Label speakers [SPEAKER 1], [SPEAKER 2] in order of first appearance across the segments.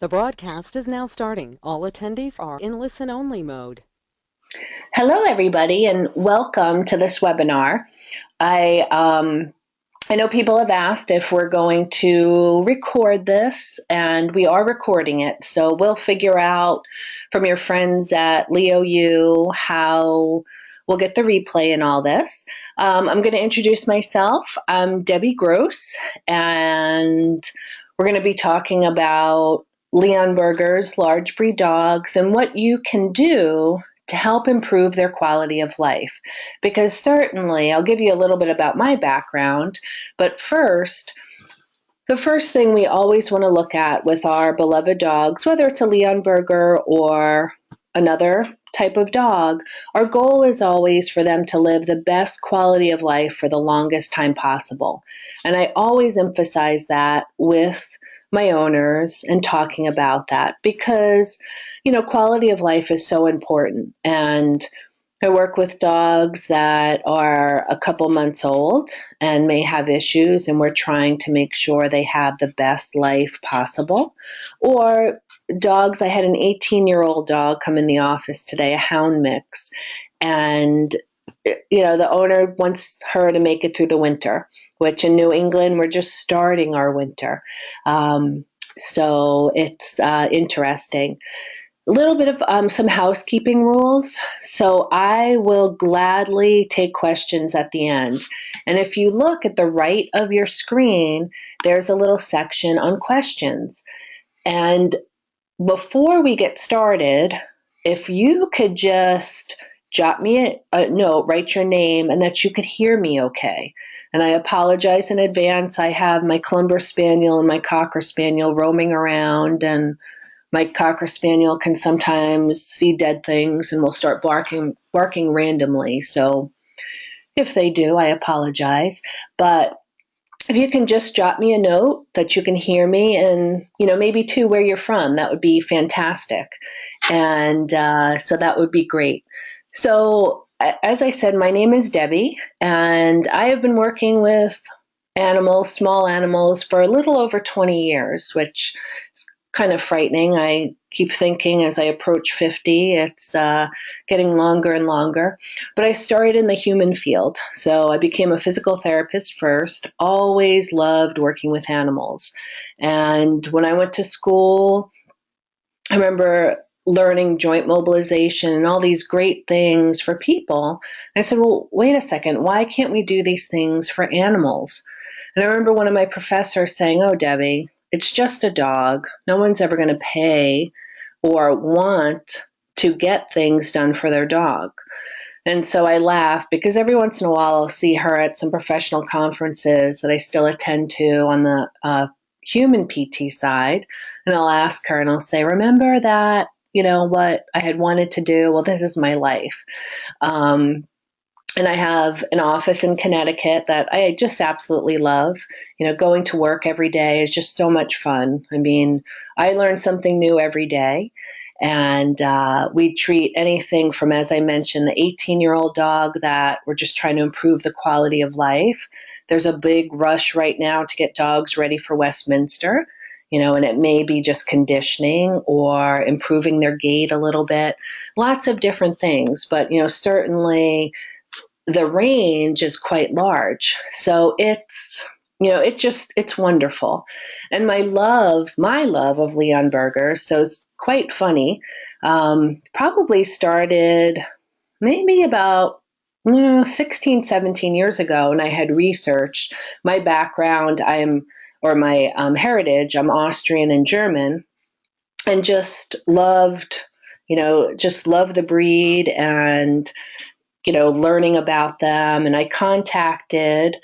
[SPEAKER 1] The broadcast is now starting. All attendees are in listen-only mode.
[SPEAKER 2] Hello, everybody, and welcome to this webinar. I know people have asked if we're going to record this, and we are recording it. So we'll figure out from your friends at Leo U how we'll get the replay and all this. I'm going to introduce myself. I'm Debbie Gross, and we're going to be talking about Leon Burgers, large breed dogs, and what you can do to help improve their quality of life. Because certainly, I'll give you a little bit about my background, but first, the first thing we always want to look at with our beloved dogs, whether it's a Leon Burger or another type of dog, our goal is always for them to live the best quality of life for the longest time possible. And I always emphasize that with my owners and talking about that because, quality of life is so important. And I work with dogs that are a couple months old and may have issues, and we're trying to make sure they have the best life possible. Or dogs, I had an 18-year-old dog come in the office today, a hound mix, and the owner wants her to make it through the winter, which in New England, we're just starting our winter. So it's interesting. A little bit of some housekeeping rules. So I will gladly take questions at the end. And if you look at the right of your screen, there's a little section on questions. And before we get started, if you could just jot me a note, write your name, and that you could hear me okay. And I apologize in advance. I have my Clumber Spaniel and my Cocker Spaniel roaming around, and my Cocker Spaniel can sometimes see dead things and will start barking randomly. So if they do, I apologize. But if you can just jot me a note that you can hear me and, maybe too where you're from, that would be fantastic. And so that would be great. So as I said, my name is Debbie, and I have been working with animals, small animals, for a little over 20 years, which is kind of frightening. I keep thinking as I approach 50, it's getting longer and longer. But I started in the human field. So I became a physical therapist first, always loved working with animals. And when I went to school, I remember learning joint mobilization and all these great things for people. And I said, well, wait a second, why can't we do these things for animals? And I remember one of my professors saying, oh, Debbie, it's just a dog. No one's ever going to pay or want to get things done for their dog. And so I laugh because every once in a while I'll see her at some professional conferences that I still attend to on the human PT side. And I'll ask her and I'll say, remember that, what I had wanted to do? Well, this is my life. And I have an office in Connecticut that I just absolutely love. Going to work every day is just so much fun. I mean, I learn something new every day. And we treat anything from, as I mentioned, the 18-year-old dog that we're just trying to improve the quality of life. There's a big rush right now to get dogs ready for Westminster, and it may be just conditioning or improving their gait a little bit. Lots of different things, but, certainly the range is quite large. So it's wonderful. And my love of Leon Burger, so it's quite funny, probably started maybe about 16, 17 years ago. And I had researched my background. My heritage, I'm Austrian and German, and just loved the breed and learning about them. And I contacted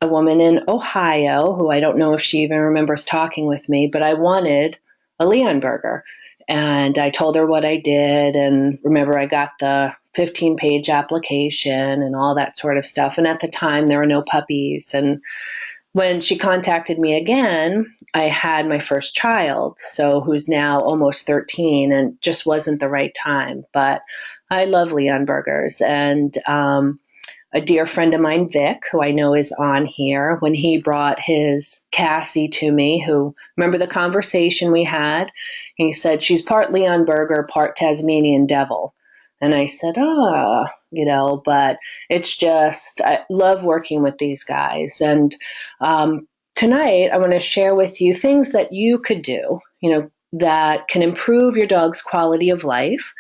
[SPEAKER 2] a woman in Ohio who I don't know if she even remembers talking with me, but I wanted a Leon Burger. And I told her what I did. And remember, I got the 15-page application and all that sort of stuff. And at the time, there were no puppies. And when she contacted me again, I had my first child, so who's now almost 13, and just wasn't the right time. But I love Leon Burgers, and a dear friend of mine, Vic, who I know is on here, when he brought his Cassie to me, who, remember the conversation we had? He said, she's part Leon Berger, part Tasmanian Devil. And I said, but it's just, I love working with these guys. And tonight, I want to share with you things that you could do, that can improve your dog's quality of life.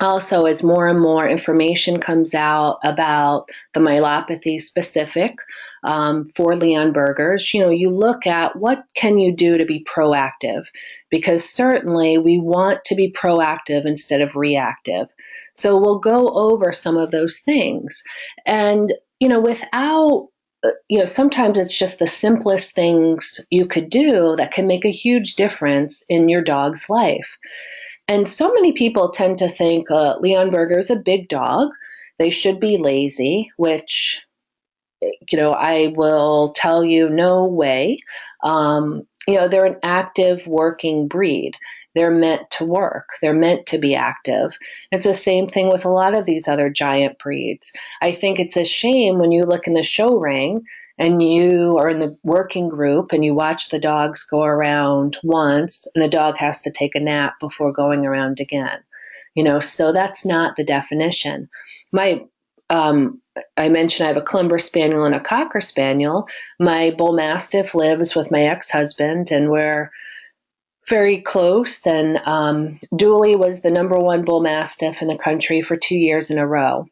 [SPEAKER 2] Also, as more and more information comes out about the myelopathy specific for Leon Berger's, you look at what can you do to be proactive, because certainly we want to be proactive instead of reactive. So we'll go over some of those things. And, without sometimes it's just the simplest things you could do that can make a huge difference in your dog's life. And so many people tend to think Leon Berger is a big dog. They should be lazy, which, I will tell you, no way. They're an active working breed. They're meant to work. They're meant to be active. It's the same thing with a lot of these other giant breeds. I think it's a shame when you look in the show ring and you are in the working group and you watch the dogs go around once and a dog has to take a nap before going around again. So that's not the definition. I mentioned I have a Clumber Spaniel and a Cocker Spaniel. My Bull Mastiff lives with my ex-husband, and we're very close. And Dooley was the number one Bull Mastiff in the country for 2 years in a row.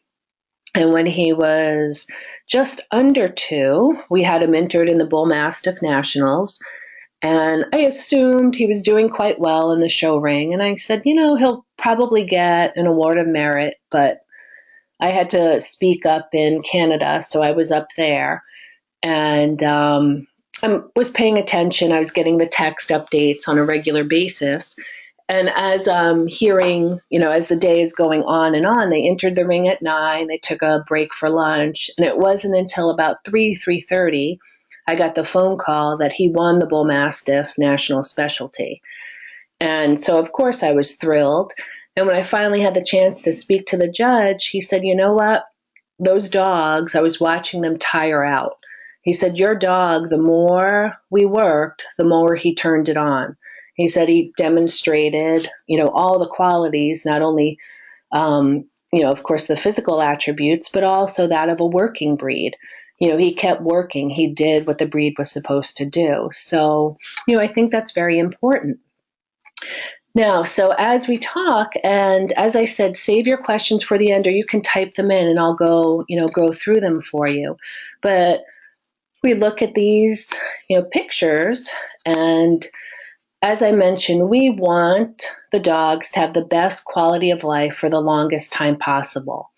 [SPEAKER 2] And when he was just under 2, we had him entered in the Bull Mastiff Nationals. And I assumed he was doing quite well in the show ring. And I said, he'll probably get an award of merit, but I had to speak up in Canada, so I was up there. And I was paying attention. I was getting the text updates on a regular basis. And as I'm hearing, as the day is going on, they entered the ring at 9, they took a break for lunch. And it wasn't until about 3:30, I got the phone call that he won the Bull Mastiff National Specialty. And so, of course, I was thrilled. And when I finally had the chance to speak to the judge, he said, you know what? Those dogs, I was watching them tire out. He said, your dog, the more we worked, the more he turned it on. He said he demonstrated, all the qualities, not only, of course, the physical attributes, but also that of a working breed. He kept working. He did what the breed was supposed to do. So, I think that's very important. Now, so as we talk, and as I said, save your questions for the end, or you can type them in and I'll go through them for you. But we look at these, pictures, and as I mentioned, we want the dogs to have the best quality of life for the longest time possible.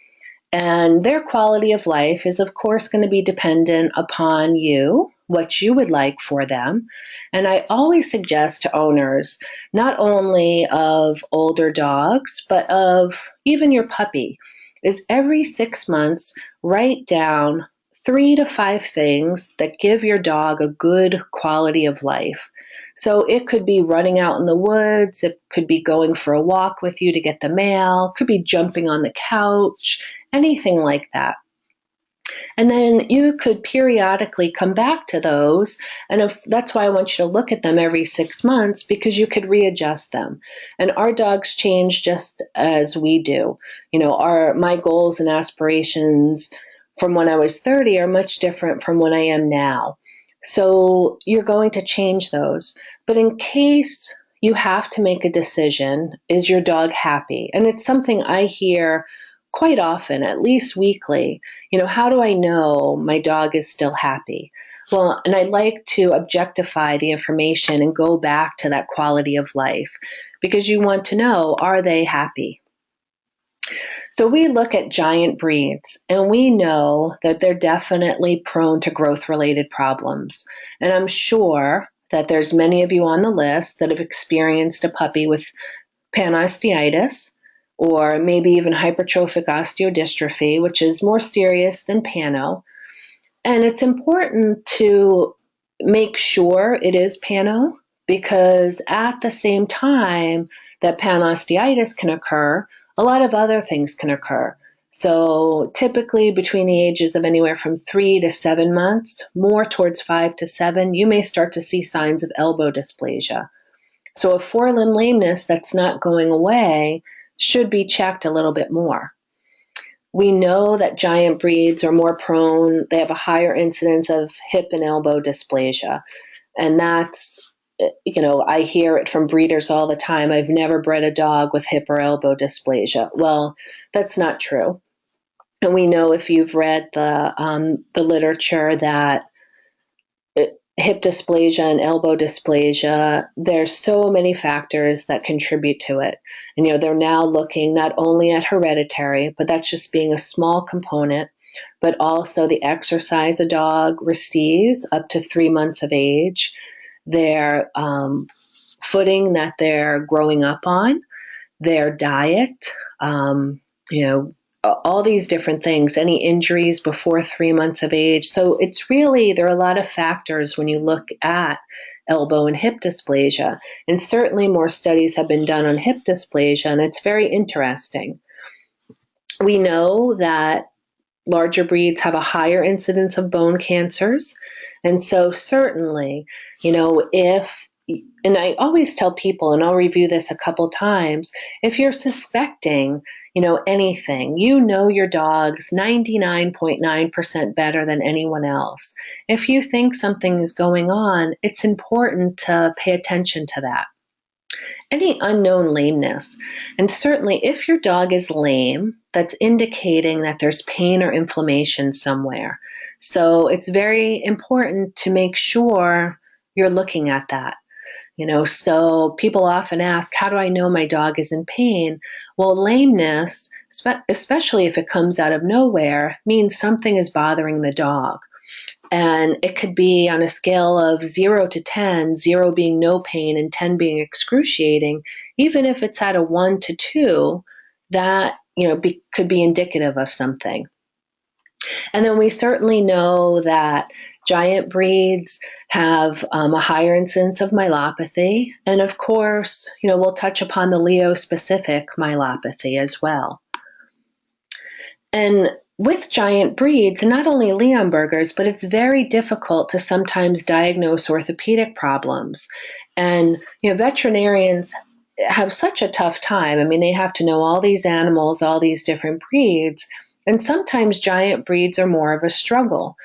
[SPEAKER 2] And their quality of life is, of course, going to be dependent upon you, what you would like for them. And I always suggest to owners, not only of older dogs, but of even your puppy, is every 6 months, write down 3 to 5 things that give your dog a good quality of life. So it could be running out in the woods, it could be going for a walk with you to get the mail, could be jumping on the couch, anything like that. And then you could periodically come back to those. And that's why I want you to look at them every 6 months, because you could readjust them. And our dogs change just as we do. My goals and aspirations from when I was 30 are much different from when I am now. So you're going to change those. But in case you have to make a decision, is your dog happy? And it's something I hear quite often, at least weekly. How do I know my dog is still happy? Well, and I like to objectify the information and go back to that quality of life, because you want to know, are they happy? So we look at giant breeds, and we know that they're definitely prone to growth-related problems. And I'm sure that there's many of you on the list that have experienced a puppy with panosteitis, or maybe even hypertrophic osteodystrophy, which is more serious than pano. And it's important to make sure it is pano, because at the same time that panosteitis can occur, a lot of other things can occur. So typically between the ages of anywhere from 3 to 7 months, more towards 5 to 7, you may start to see signs of elbow dysplasia. So a forelimb lameness that's not going away should be checked a little bit more. We know that giant breeds are more prone, they have a higher incidence of hip and elbow dysplasia. And that's, I hear it from breeders all the time. I've never bred a dog with hip or elbow dysplasia. Well, that's not true. And we know if you've read the literature that hip dysplasia and elbow dysplasia, there's so many factors that contribute to it. And they're now looking not only at hereditary, but that's just being a small component, but also the exercise a dog receives up to 3 months of age, their footing that they're growing up on, their diet, all these different things, any injuries before 3 months of age. So it's really, there are a lot of factors when you look at elbow and hip dysplasia. And certainly more studies have been done on hip dysplasia, and it's very interesting. We know that larger breeds have a higher incidence of bone cancers. And so certainly, and I always tell people, and I'll review this a couple times, if you're suspecting, anything, your dog's 99.9% better than anyone else. If you think something is going on, it's important to pay attention to that. Any unknown lameness, and certainly if your dog is lame, that's indicating that there's pain or inflammation somewhere. So it's very important to make sure you're looking at that. So people often ask, how do I know my dog is in pain? Well, lameness, especially if it comes out of nowhere, means something is bothering the dog. And it could be on a scale of 0 to 10, 0 being no pain and 10 being excruciating. Even if it's at a 1 to 2, that could be indicative of something. And then we certainly know that giant breeds have a higher incidence of myelopathy. And of course, we'll touch upon the Leo-specific myelopathy as well. And with giant breeds, and not only Leonbergers, but it's very difficult to sometimes diagnose orthopedic problems. And veterinarians have such a tough time. I mean, they have to know all these animals, all these different breeds, and sometimes giant breeds are more of a struggle.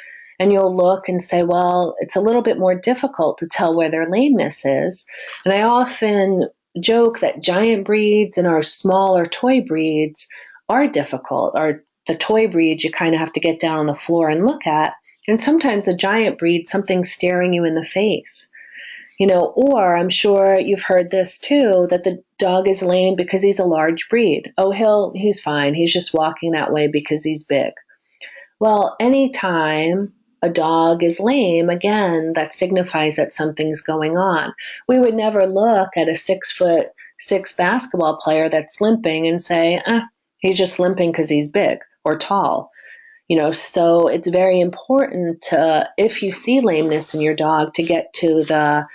[SPEAKER 2] And you'll look and say, well, it's a little bit more difficult to tell where their lameness is. And I often joke that giant breeds and our smaller toy breeds are difficult. The toy breeds you kind of have to get down on the floor and look at. And sometimes the giant breed, something's staring you in the face. Or I'm sure you've heard this too, that the dog is lame because he's a large breed. Oh, he's fine. He's just walking that way because he's big. Well, anytime a dog is lame, again, that signifies that something's going on. We would never look at a 6'6" basketball player that's limping and say, he's just limping because he's big or tall. So it's very important to, if you see lameness in your dog, to get to the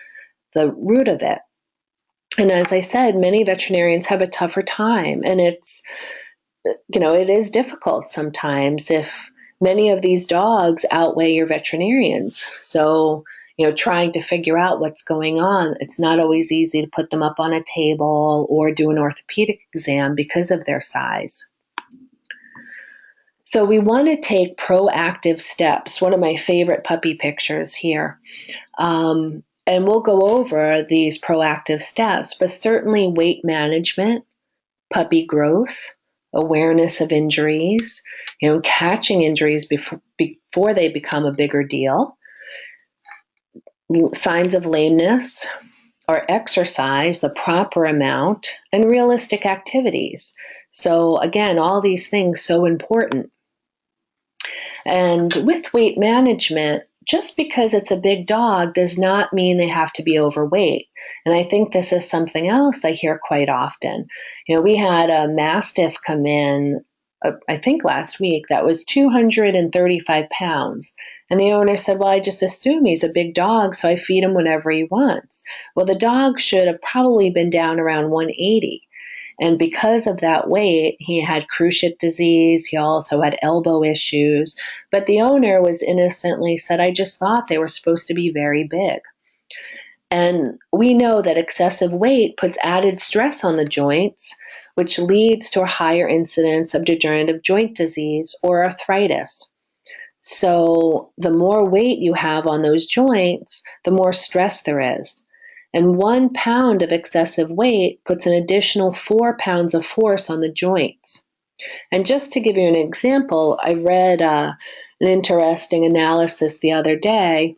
[SPEAKER 2] root of it. And as I said, many veterinarians have a tougher time, and it is difficult sometimes if many of these dogs outweigh your veterinarians. So, trying to figure out what's going on, it's not always easy to put them up on a table or do an orthopedic exam because of their size. So we want to take proactive steps. One of my favorite puppy pictures here. And we'll go over these proactive steps, but certainly weight management, puppy growth, awareness of injuries, catching injuries before they become a bigger deal, signs of lameness, or exercise, the proper amount, and realistic activities. So again, all these things so important. And with weight management, just because it's a big dog does not mean they have to be overweight. And I think this is something else I hear quite often. We had a Mastiff come in, I think last week, that was 235 pounds. And the owner said, well, I just assume he's a big dog, so I feed him whenever he wants. Well, the dog should have probably been down around 180. And because of that weight, he had cruciate disease. He also had elbow issues. But the owner was innocently said, I just thought they were supposed to be very big. And we know that excessive weight puts added stress on the joints, which leads to a higher incidence of degenerative joint disease or arthritis. So the more weight you have on those joints, the more stress there is. And 1 pound of excessive weight puts an additional 4 pounds of force on the joints. And just to give you an example, I read an interesting analysis the other day.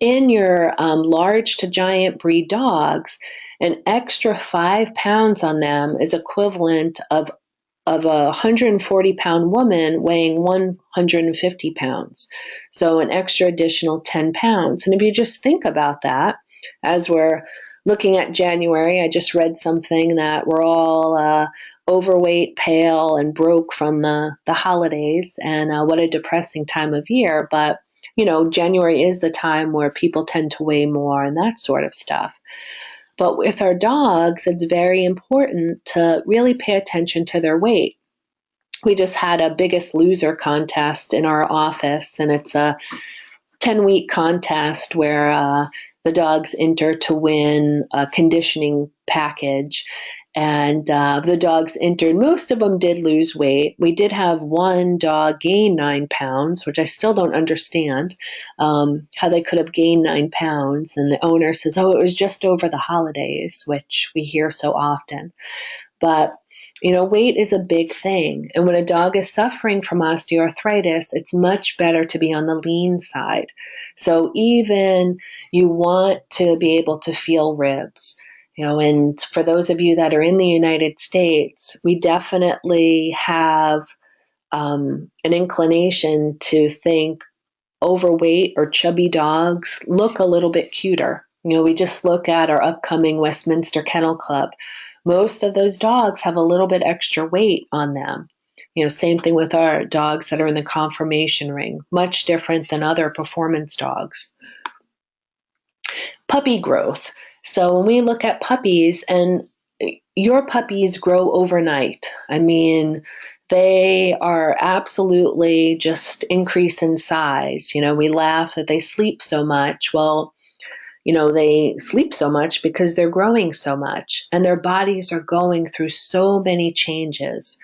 [SPEAKER 2] In your large to giant breed dogs, an extra 5 pounds on them is equivalent of a 140-pound woman weighing 150 pounds. So an extra additional 10 pounds. And if you just think about that, as we're looking at January, I just read something that we're all overweight, pale, and broke from the holidays. And what a depressing time of year. But, January is the time where people tend to weigh more and that sort of stuff. But with our dogs, it's very important to really pay attention to their weight. We just had a Biggest Loser contest in our office, and it's a 10-week contest where the dogs enter to win a conditioning package. And the dogs entered. Most of them did lose weight. We did have one dog gain 9 pounds, which I still don't understand how they could have gained 9 pounds. And the owner says, oh, it was just over the holidays, which we hear so often. But, weight is a big thing. And when a dog is suffering from osteoarthritis, it's much better to be on the lean side. So even you want to be able to feel ribs. And for those of you that are in the United States, we definitely have an inclination to think overweight or chubby dogs look a little bit cuter. We just look at our upcoming Westminster Kennel Club. Most of those dogs have a little bit extra weight on them. Same thing with our dogs that are in the conformation ring, much different than other performance dogs. Puppy growth. So when we look at puppies, and your puppies grow overnight. I mean, they are absolutely just increase in size. We laugh that they sleep so much. Well, they sleep so much because they're growing so much, and their bodies are going through so many changes.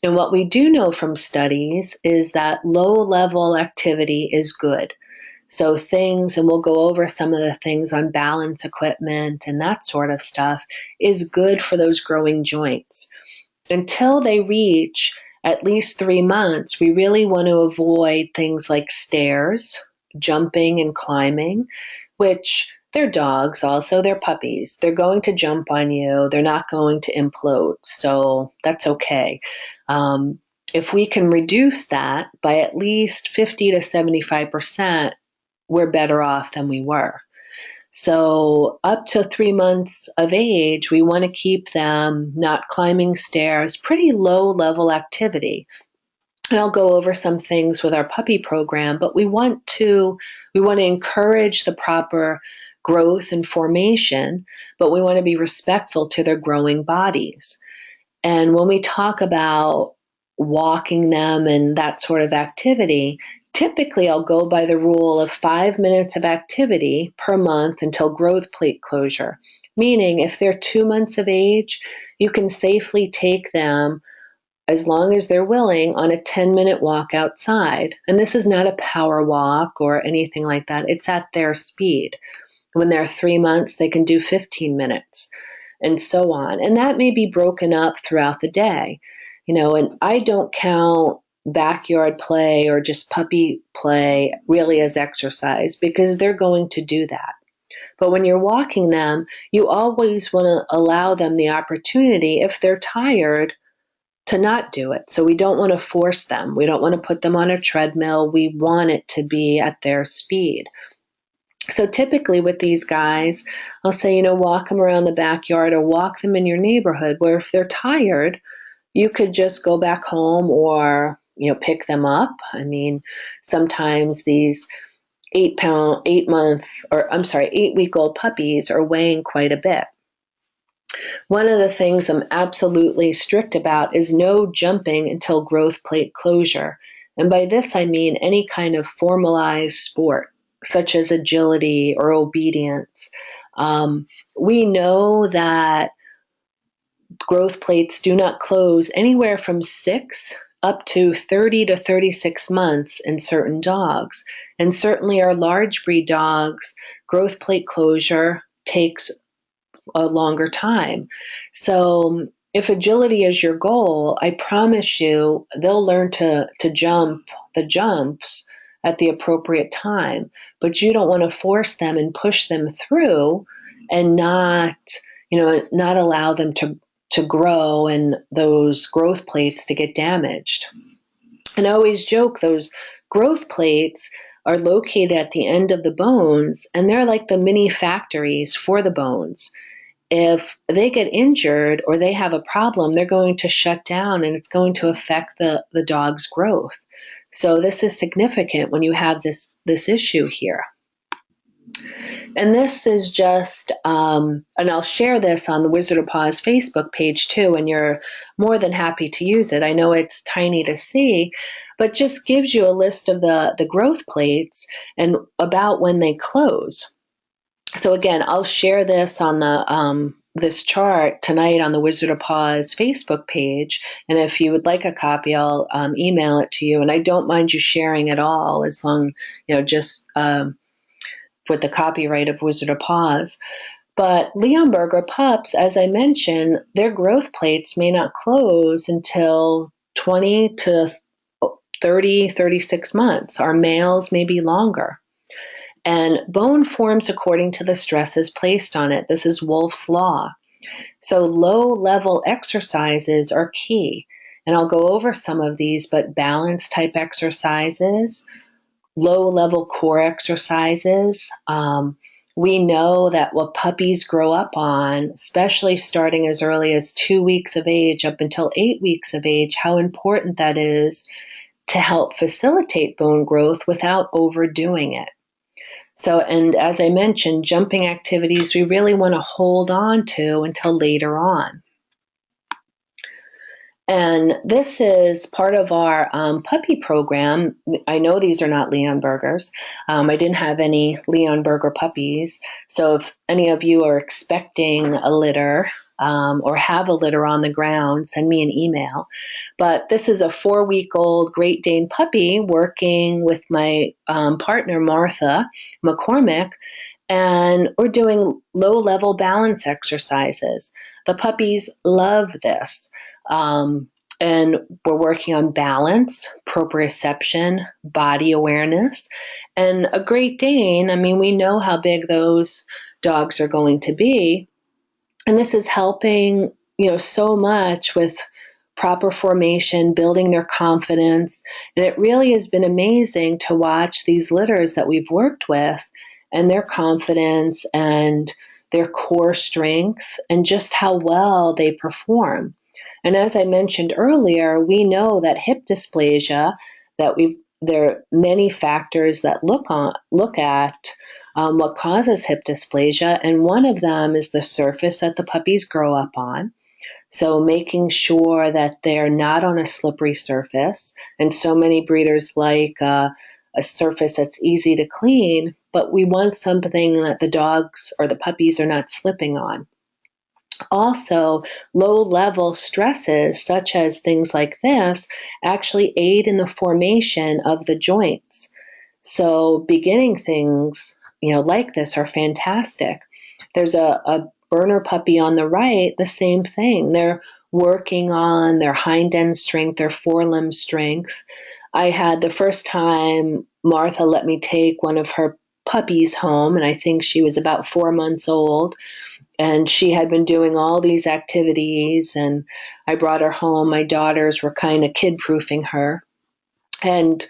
[SPEAKER 2] And what we do know from studies is that low-level activity is good. So things, and we'll go over some of the things on balance equipment and that sort of stuff, is good for those growing joints. Until they reach at least 3 months, we really want to avoid things like stairs, jumping and climbing, which they're dogs also, they're puppies. They're going to jump on you. They're not going to implode. So that's okay. If we can reduce that by at least 50 to 75%, we're better off than we were. So up to 3 months of age, we want to keep them not climbing stairs, pretty low level activity. And I'll go over some things with our puppy program, but we want to encourage the proper growth and formation, but we want to be respectful to their growing bodies. And when we talk about walking them and that sort of activity, typically I'll go by the rule of 5 minutes of activity per month until growth plate closure. Meaning if they're 2 months of age, you can safely take them, as long as they're willing, on a 10-minute walk outside. And this is not a power walk or anything like that. It's at their speed. When they're 3 months, they can do 15 minutes and so on. And that may be broken up throughout the day. And I don't count backyard play or just puppy play really as exercise, because they're going to do that. But when you're walking them, you always want to allow them the opportunity, if they're tired, to not do it. So we don't want to force them. We don't want to put them on a treadmill. We want it to be at their speed. So typically with these guys, I'll say, walk them around the backyard or walk them in your neighborhood, where if they're tired, you could just go back home or, pick them up. I mean, sometimes these 8-week-old puppies are weighing quite a bit. One of the things I'm absolutely strict about is no jumping until growth plate closure. And by this, I mean any kind of formalized sport, such as agility or obedience. We know that growth plates do not close anywhere from 6 up to 30 to 36 months in certain dogs. And certainly our large breed dogs, growth plate closure takes a longer time. So if agility is your goal, I promise you they'll learn to jump the jumps at the appropriate time. But you don't want to force them and push them through and not allow them to grow and those growth plates to get damaged. And I always joke those growth plates are located at the end of the bones, and they're like the mini factories for the bones. If they get injured or they have a problem, they're going to shut down and it's going to affect the dog's growth. So this is significant when you have this issue here. And this is just, and I'll share this on the Wizard of Paws Facebook page too, and you're more than happy to use it. I know it's tiny to see, but just gives you a list of the growth plates and about when they close. So again, I'll share this on the this chart tonight on the Wizard of Paws Facebook page. And if you would like a copy, I'll email it to you. And I don't mind you sharing at all, as long, just with the copyright of Wizard of Paws. But Leonberger pups, as I mentioned, their growth plates may not close until 20 to 30, 36 months. Our males may be longer. And bone forms according to the stresses placed on it. This is Wolff's Law. So low-level exercises are key. And I'll go over some of these, but balance type exercises, low-level core exercises. We know that what puppies grow up on, especially starting as early as 2 weeks of age up until 8 weeks of age, how important that is to help facilitate bone growth without overdoing it. So, and as I mentioned, jumping activities we really want to hold on to until later on. And this is part of our puppy program. I know these are not Leonbergers. I didn't have any Leonberger puppies. So if any of you are expecting a litter or have a litter on the ground, send me an email. But this is a 4-week-old Great Dane puppy working with my partner, Martha McCormick, and we're doing low-level balance exercises. The puppies love this. And we're working on balance, proprioception, body awareness. And a Great Dane, I mean, we know how big those dogs are going to be. And this is helping, so much with proper formation, building their confidence. And it really has been amazing to watch these litters that we've worked with and their confidence and their core strength and just how well they perform. And as I mentioned earlier, we know that hip dysplasia, there are many factors that look at what causes hip dysplasia, and one of them is the surface that the puppies grow up on. So making sure that they're not on a slippery surface, and so many breeders like a surface that's easy to clean, but we want something that the dogs or the puppies are not slipping on. Also, low-level stresses, such as things like this, actually aid in the formation of the joints. So beginning things, like this are fantastic. There's a burner puppy on the right, the same thing. They're working on their hind end strength, their forelimb strength. I had the first time Martha let me take one of her puppies home, and I think she was about 4 months old. And she had been doing all these activities, and I brought her home. My daughters were kind of kid-proofing her. And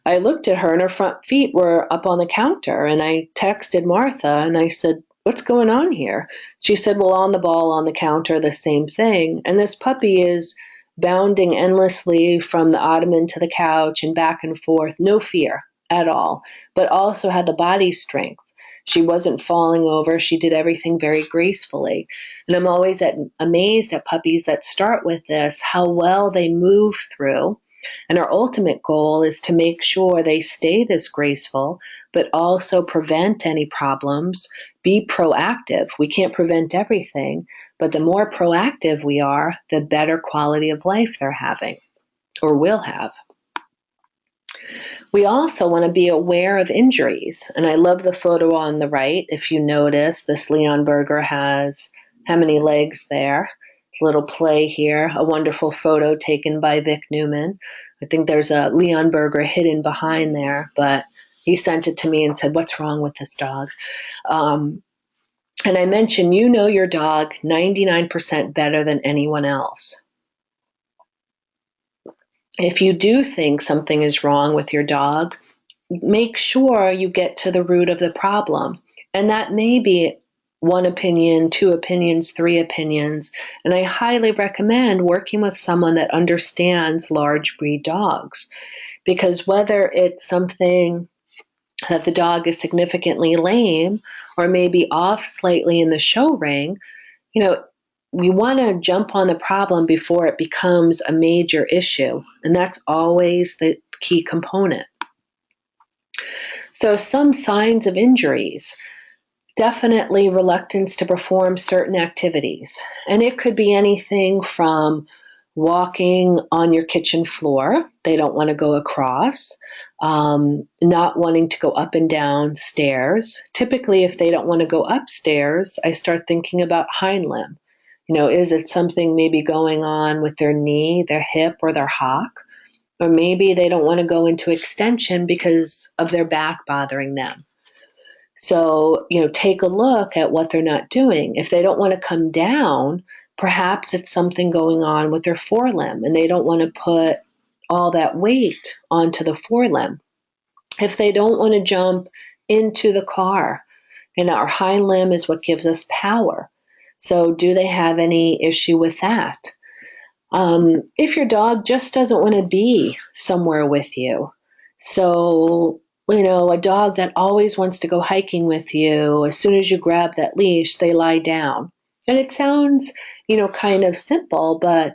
[SPEAKER 2] I looked at her, and her front feet were up on the counter. And I texted Martha, and I said, "What's going on here?" She said, "Well, on the ball, on the counter, the same thing." And this puppy is bounding endlessly from the ottoman to the couch and back and forth, no fear at all, but also had the body strength. She wasn't falling over. She did everything very gracefully. And I'm always amazed at puppies that start with this, how well they move through. And our ultimate goal is to make sure they stay this graceful, but also prevent any problems, be proactive. We can't prevent everything, but the more proactive we are, the better quality of life they're having or will have. We also want to be aware of injuries. And I love the photo on the right. If you notice, this Leonberger has how many legs there? Little play here. A wonderful photo taken by Vic Newman. I think there's a Leonberger hidden behind there, but he sent it to me and said, "What's wrong with this dog?" And I mentioned, you know your dog 99% better than anyone else. If you do think something is wrong with your dog, make sure you get to the root of the problem. And that may be one opinion, two opinions, three opinions. And I highly recommend working with someone that understands large breed dogs. Because whether it's something that the dog is significantly lame or maybe off slightly in the show ring, we want to jump on the problem before it becomes a major issue. And that's always the key component. So some signs of injuries, definitely reluctance to perform certain activities. And it could be anything from walking on your kitchen floor, they don't want to go across, not wanting to go up and down stairs. Typically, if they don't want to go upstairs, I start thinking about hind limb. Is it something maybe going on with their knee, their hip, or their hock? Or maybe they don't want to go into extension because of their back bothering them. So, take a look at what they're not doing. If they don't want to come down, perhaps it's something going on with their forelimb and they don't want to put all that weight onto the forelimb. If they don't want to jump into the car, and our hind limb is what gives us power. So do they have any issue with that? If your dog just doesn't want to be somewhere with you, so, a dog that always wants to go hiking with you, as soon as you grab that leash, they lie down. And it sounds, kind of simple, but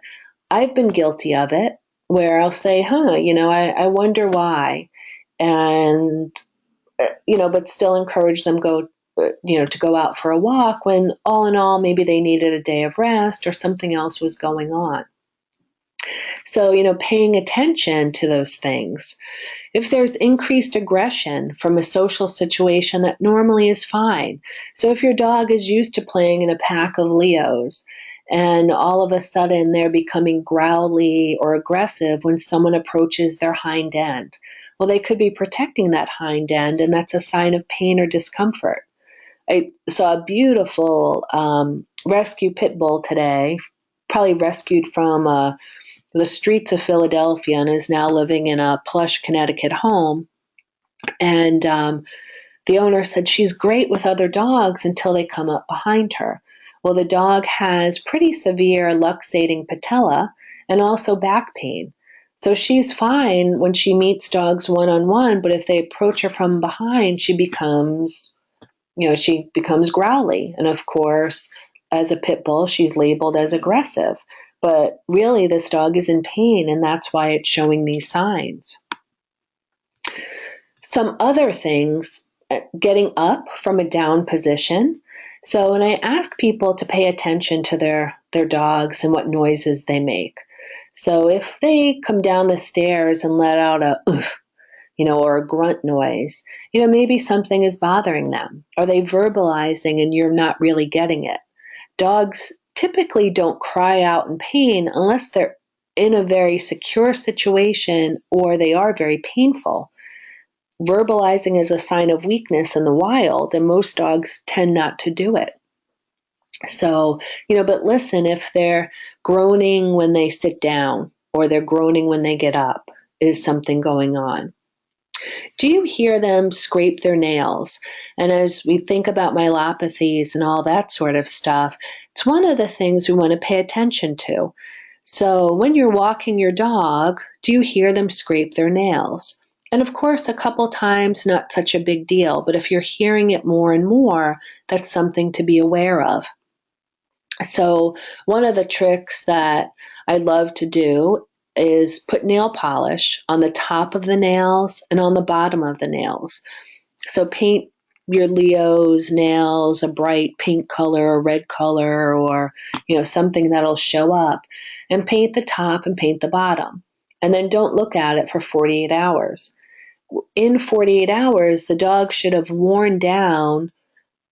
[SPEAKER 2] I've been guilty of it where I'll say, I wonder why. And, but still encourage them to go out for a walk when all in all, maybe they needed a day of rest or something else was going on. So, paying attention to those things. If there's increased aggression from a social situation that normally is fine. So if your dog is used to playing in a pack of Leos and all of a sudden they're becoming growly or aggressive when someone approaches their hind end, well, they could be protecting that hind end, and that's a sign of pain or discomfort. I saw a beautiful rescue pit bull today, probably rescued from the streets of Philadelphia and is now living in a plush Connecticut home. And the owner said she's great with other dogs until they come up behind her. Well, the dog has pretty severe luxating patella and also back pain. So she's fine when she meets dogs one-on-one, but if they approach her from behind, she becomes growly. And of course, as a pit bull, she's labeled as aggressive. But really, this dog is in pain, and that's why it's showing these signs. Some other things, getting up from a down position. So when I ask people to pay attention to their dogs and what noises they make. So if they come down the stairs and let out a oof, or a grunt noise, maybe something is bothering them. Are they verbalizing and you're not really getting it? Dogs typically don't cry out in pain unless they're in a very secure situation or they are very painful. Verbalizing is a sign of weakness in the wild, and most dogs tend not to do it. So, but listen, if they're groaning when they sit down or they're groaning when they get up, is something going on? Do you hear them scrape their nails? And as we think about myelopathies and all that sort of stuff, it's one of the things we want to pay attention to. So when you're walking your dog, do you hear them scrape their nails? And of course, a couple times, not such a big deal. But if you're hearing it more and more, that's something to be aware of. So, one of the tricks that I love to do is put nail polish on the top of the nails and on the bottom of the nails. So, paint your Leo's nails a bright pink color or red color, or something that'll show up, and paint the top and paint the bottom. And then don't look at it for 48 hours. In 48 hours, the dog should have worn down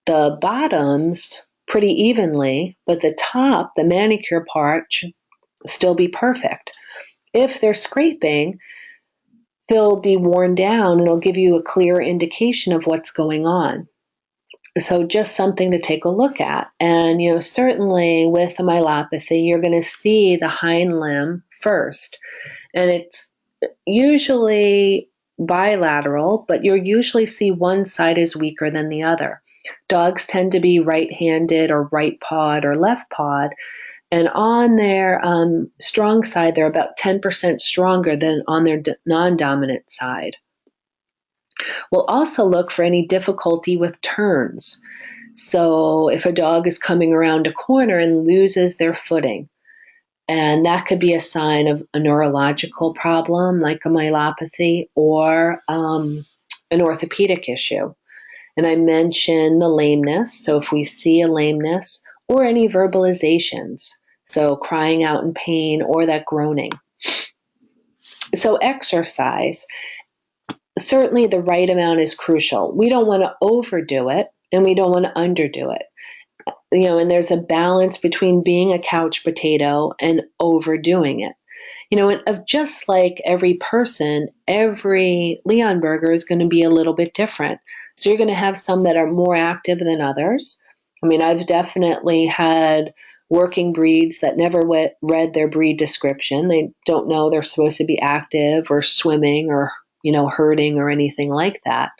[SPEAKER 2] the bottoms pretty evenly, but the top, the manicure part, should still be perfect. If they're scraping, they'll be worn down and it'll give you a clear indication of what's going on. So just something to take a look at. And certainly with a myelopathy, you're going to see the hind limb first. And it's usually bilateral, but you'll usually see one side is weaker than the other. Dogs tend to be right-handed or right-pawed or left-pawed, and on their strong side, they're about 10% stronger than on their non-dominant side. We'll also look for any difficulty with turns. So if a dog is coming around a corner and loses their footing, and that could be a sign of a neurological problem like a myelopathy or an orthopedic issue. And I mentioned the lameness. So if we see a lameness or any verbalizations, so crying out in pain or that groaning. So exercise, certainly the right amount is crucial. We don't want to overdo it and we don't want to underdo it. And there's a balance between being a couch potato and overdoing it. And just like every person, every Leonberger is going to be a little bit different. So you're going to have some that are more active than others. I mean, I've definitely had working breeds that never read their breed description. They don't know they're supposed to be active or swimming or, herding or anything like that.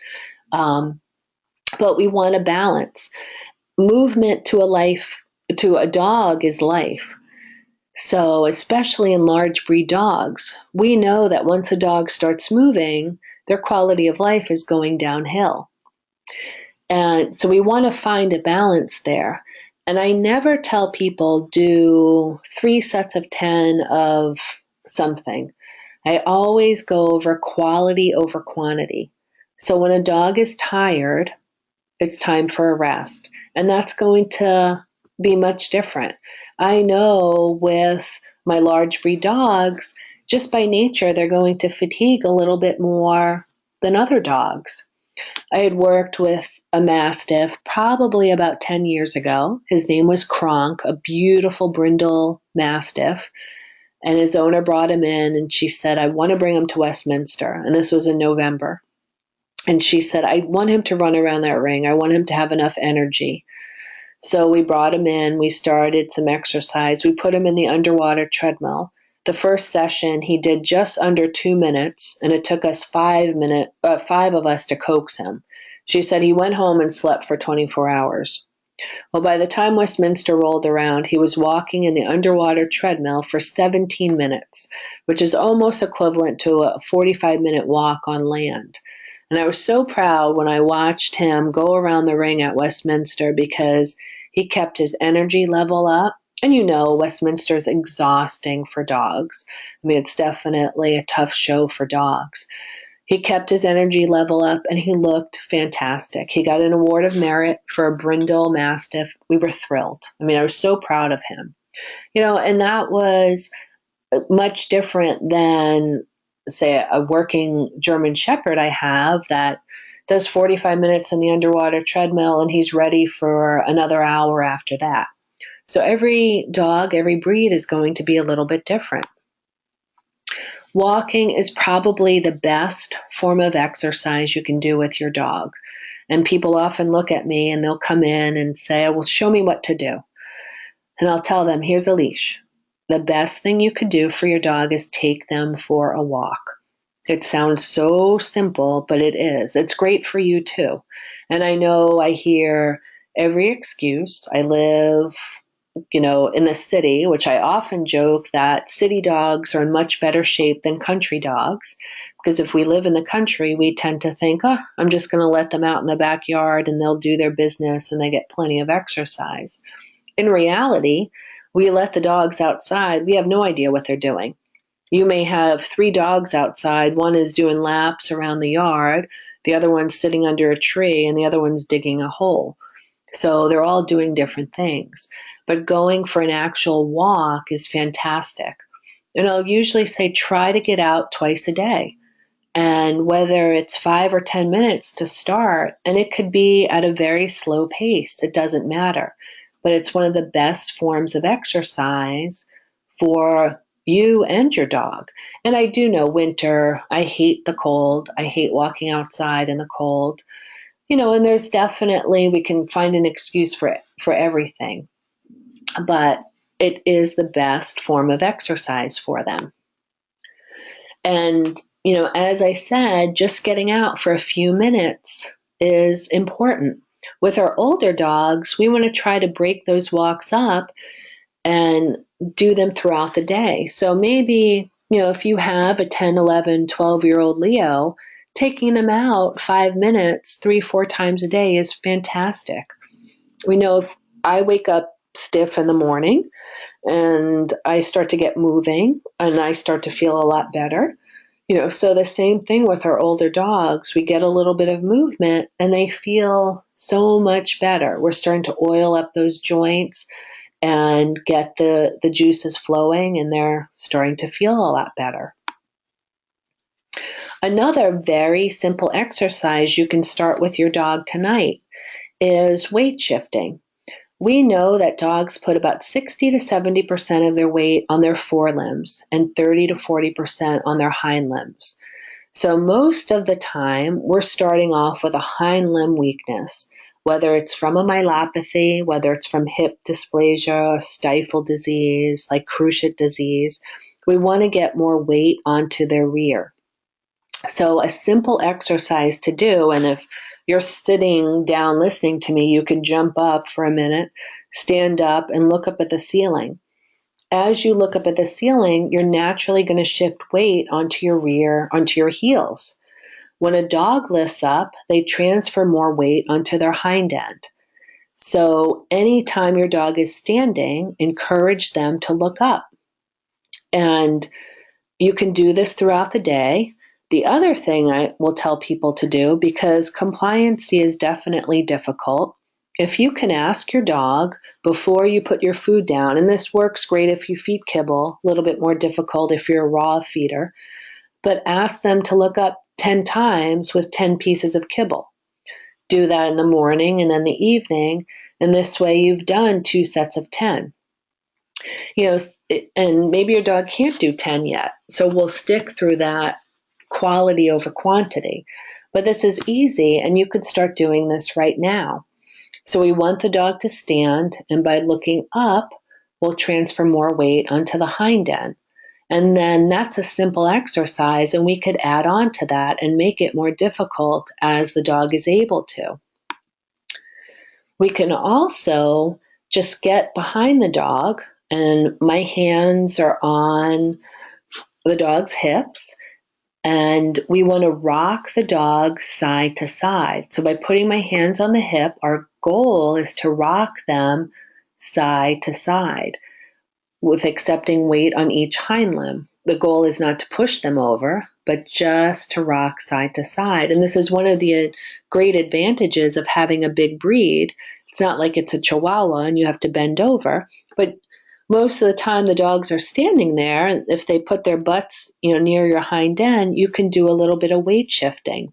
[SPEAKER 2] But we want a balance. Movement to a dog is life. So, especially in large breed dogs, we know that once a dog starts moving, their quality of life is going downhill. And so we want to find a balance there. And I never tell people do 3 sets of 10 of something. I always go over quality over quantity. So when a dog is tired, it's time for a rest. And that's going to be much different. I know with my large breed dogs, just by nature, they're going to fatigue a little bit more than other dogs. I had worked with a Mastiff probably about 10 years ago. His name was Kronk, a beautiful brindle Mastiff. And his owner brought him in and she said, I want to bring him to Westminster. And this was in November. And she said, I want him to run around that ring. I want him to have enough energy. So we brought him in. We started some exercise. We put him in the underwater treadmill. The first session, he did just under 2 minutes, and it took us 5 of us to coax him. She said he went home and slept for 24 hours. Well, by the time Westminster rolled around, he was walking in the underwater treadmill for 17 minutes, which is almost equivalent to a 45-minute walk on land. And I was so proud when I watched him go around the ring at Westminster because he kept his energy level up. And Westminster is exhausting for dogs. I mean, it's definitely a tough show for dogs. He kept his energy level up and he looked fantastic. He got an award of merit for a brindle Mastiff. We were thrilled. I mean, I was so proud of him. And that was much different than, say, a working German Shepherd I have that does 45 minutes in the underwater treadmill and he's ready for another hour after that. So every dog, every breed is going to be a little bit different. Walking is probably the best form of exercise you can do with your dog. And people often look at me and they'll come in and say, well, show me what to do. And I'll tell them, here's a leash. The best thing you could do for your dog is take them for a walk. It sounds so simple, but it is. It's great for you too. And I know I hear every excuse. I live in the city, which I often joke that city dogs are in much better shape than country dogs Because if we live in the country, we tend to think, oh, I'm just going to let them out in the backyard and they'll do their business and they get plenty of exercise. In reality, we let the dogs outside. We have no idea what they're doing. You may have 3 dogs outside. One is doing laps around the yard. The other one's sitting under a tree and the other one's digging a hole. So they're all doing different things. But going for an actual walk is fantastic. And I'll usually say try to get out twice a day. And whether it's 5 or 10 minutes to start, and it could be at a very slow pace, it doesn't matter. But it's one of the best forms of exercise for you and your dog. And I do know winter, I hate the cold. I hate walking outside in the cold. And there's definitely, we can find an excuse for everything. But it is the best form of exercise for them. And as I said, just getting out for a few minutes is important. With our older dogs, we want to try to break those walks up and do them throughout the day. So maybe, if you have a 10, 11, 12-year-old Leo, taking them out 5 minutes, 3, 4 times a day is fantastic. We know if I wake up stiff in the morning and I start to get moving and I start to feel a lot better. So the same thing with our older dogs. We get a little bit of movement and they feel so much better. We're starting to oil up those joints and get the juices flowing, and they're starting to feel a lot better. Another very simple exercise you can start with your dog tonight is weight shifting. We know that dogs put about 60 to 70% of their weight on their forelimbs and 30 to 40% on their hind limbs. So most of the time, we're starting off with a hind limb weakness, whether it's from a myelopathy, whether it's from hip dysplasia, stifle disease, like cruciate disease. We want to get more weight onto their rear. So a simple exercise to do, and if you're sitting down listening to me, you can jump up for a minute, stand up, and look up at the ceiling. As you look up at the ceiling, you're naturally going to shift weight onto your rear, onto your heels. When a dog lifts up, they transfer more weight onto their hind end. So anytime your dog is standing, encourage them to look up. And you can do this throughout the day. The other thing I will tell people to do, because compliancy is definitely difficult, if you can ask your dog before you put your food down, and this works great if you feed kibble, a little bit more difficult if you're a raw feeder, but ask them to look up 10 times with 10 pieces of kibble. Do that in the morning and then the evening, and this way you've done 2 sets of 10. And maybe your dog can't do 10 yet, so we'll stick through that quality over quantity. But this is easy, and you could start doing this right now. So we want the dog to stand, and by looking up, we'll transfer more weight onto the hind end. And then that's a simple exercise, and we could add on to that and make it more difficult as the dog is able to. We can also just get behind the dog, and my hands are on the dog's hips, and we want to rock the dog side to side. So by putting my hands on the hip, our goal is to rock them side to side with accepting weight on each hind limb. The goal is not to push them over, but just to rock side to side. And this is one of the great advantages of having a big breed. It's not like it's a Chihuahua and you have to bend over, but most of the time the dogs are standing there, and if they put their butts, near your hind end, you can do a little bit of weight shifting.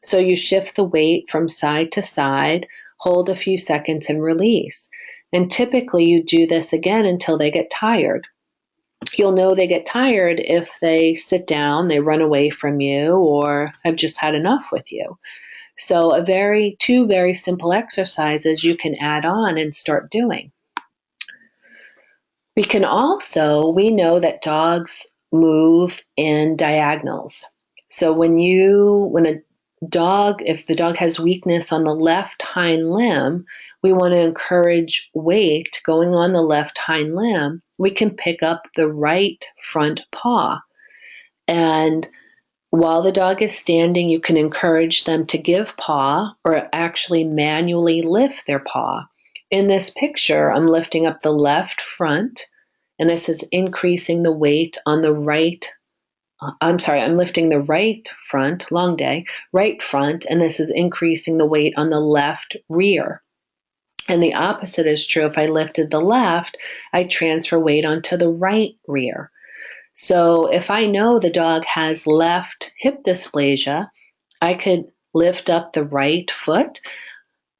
[SPEAKER 2] So you shift the weight from side to side, hold a few seconds and release. And typically you do this again until they get tired. You'll know they get tired if they sit down, they run away from you, or have just had enough with you. So two very simple exercises you can add on and start doing. We know that dogs move in diagonals. So if the dog has weakness on the left hind limb, we want to encourage weight going on the left hind limb. We can pick up the right front paw. And While the dog is standing, you can encourage them to give paw or actually manually lift their paw. In this picture, I'm lifting up the left front, and this is increasing the weight on the right. I'm lifting the right front, long day, right front, and this is increasing the weight on the left rear. And the opposite is true. If I lifted the left, I transfer weight onto the right rear. So if I know the dog has left hip dysplasia, I could lift up the right foot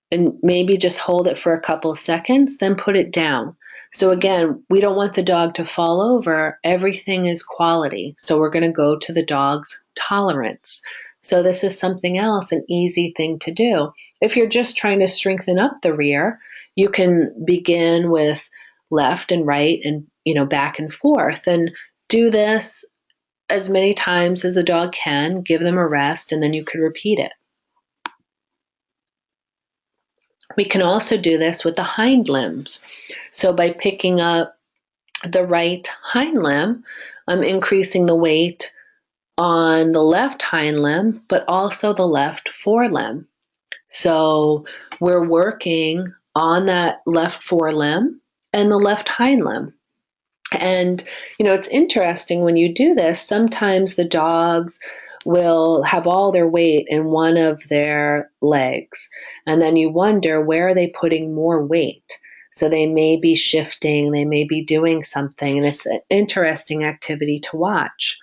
[SPEAKER 2] and maybe just hold it for a couple of seconds, then put it down. So again, we don't want the dog to fall over. Everything is quality. So we're going to go to the dog's tolerance. So this is something else, an easy thing to do. If you're just trying to strengthen up the rear, you can begin with left and right and, back and forth, and do this as many times as the dog can, give them a rest, and then you could repeat it. We can also do this with the hind limbs. So by picking up the right hind limb, I'm increasing the weight on the left hind limb, but also the left forelimb. So we're working on that left forelimb and the left hind limb. And, it's interesting when you do this, sometimes the dogs will have all their weight in one of their legs. And then you wonder, where are they putting more weight? So they may be shifting, they may be doing something, and it's an interesting activity to watch.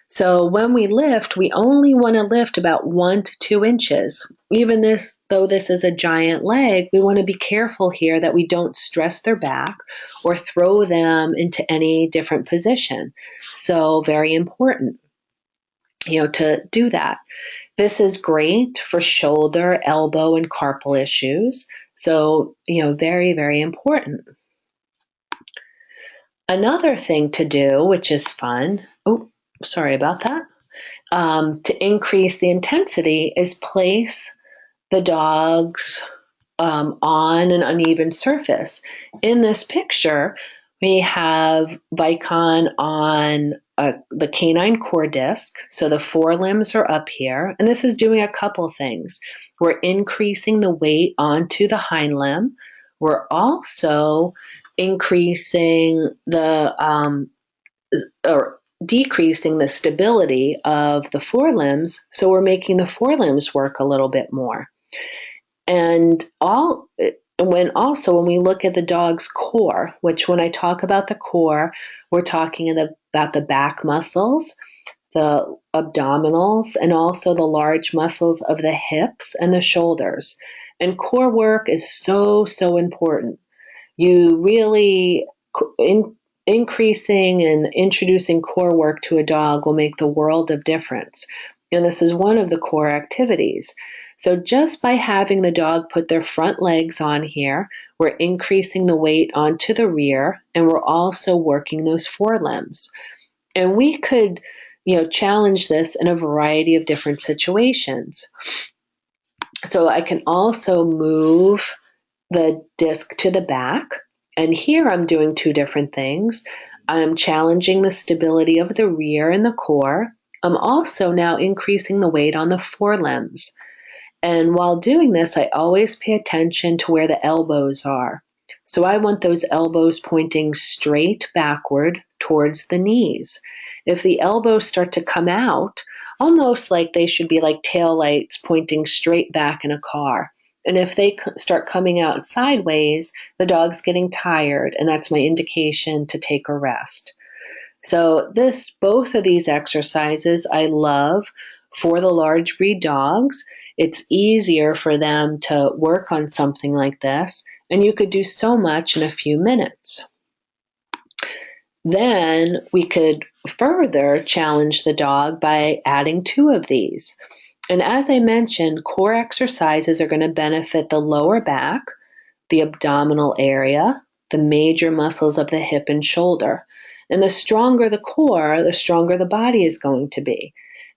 [SPEAKER 2] So when we lift, we only want to lift about 1 to 2 inches. Even though this is a giant leg, we want to be careful here that we don't stress their back or throw them into any different position. So very important, to do that. This is great for shoulder, elbow, and carpal issues. So, very, very important. Another thing to do, which is fun, sorry about that, to increase the intensity is place the dogs on an uneven surface. In this picture, we have Vicon on the canine core disc. So the forelimbs are up here, and this is doing a couple things. We're increasing the weight onto the hind limb. We're also increasing or decreasing the stability of the forelimbs, so we're making the forelimbs work a little bit more. And when we look at the dog's core, which when I talk about the core, we're talking about the back muscles, the abdominals, and also the large muscles of the hips and the shoulders. And core work is so, so important. You really, increasing and introducing core work to a dog will make the world of difference. And this is one of the core activities. So just by having the dog put their front legs on here, we're increasing the weight onto the rear, and we're also working those forelimbs. And we could, challenge this in a variety of different situations. So I can also move the disc to the back. And here I'm doing 2 different things. I'm challenging the stability of the rear and the core. I'm also now increasing the weight on the forelimbs. And while doing this, I always pay attention to where the elbows are. So I want those elbows pointing straight backward towards the knees. If the elbows start to come out, almost like they should be like tail lights pointing straight back in a car. And if they start coming out sideways, the dog's getting tired, and that's my indication to take a rest. So both of these exercises I love for the large breed dogs. It's easier for them to work on something like this, and you could do so much in a few minutes. Then we could further challenge the dog by adding 2 of these. And as I mentioned, core exercises are going to benefit the lower back, the abdominal area, the major muscles of the hip and shoulder. And the stronger the core, the stronger the body is going to be.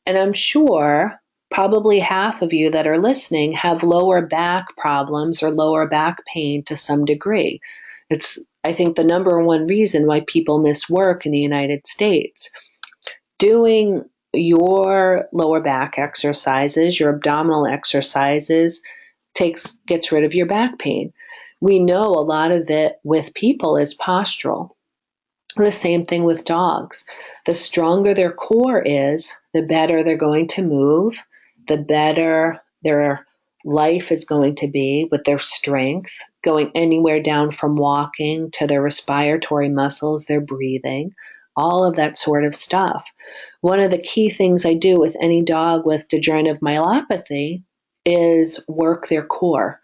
[SPEAKER 2] And I'm sure probably half of you that are listening have lower back problems or lower back pain to some degree. It's, I think, the number one reason why people miss work in the United States. Doing your lower back exercises, your abdominal exercises, gets rid of your back pain. We know a lot of it with people is postural. The same thing with dogs. The stronger their core is, the better they're going to move, the better their life is going to be with their strength, going anywhere down from walking to their respiratory muscles, their breathing, all of that sort of stuff. One of the key things I do with any dog with degenerative myelopathy is work their core,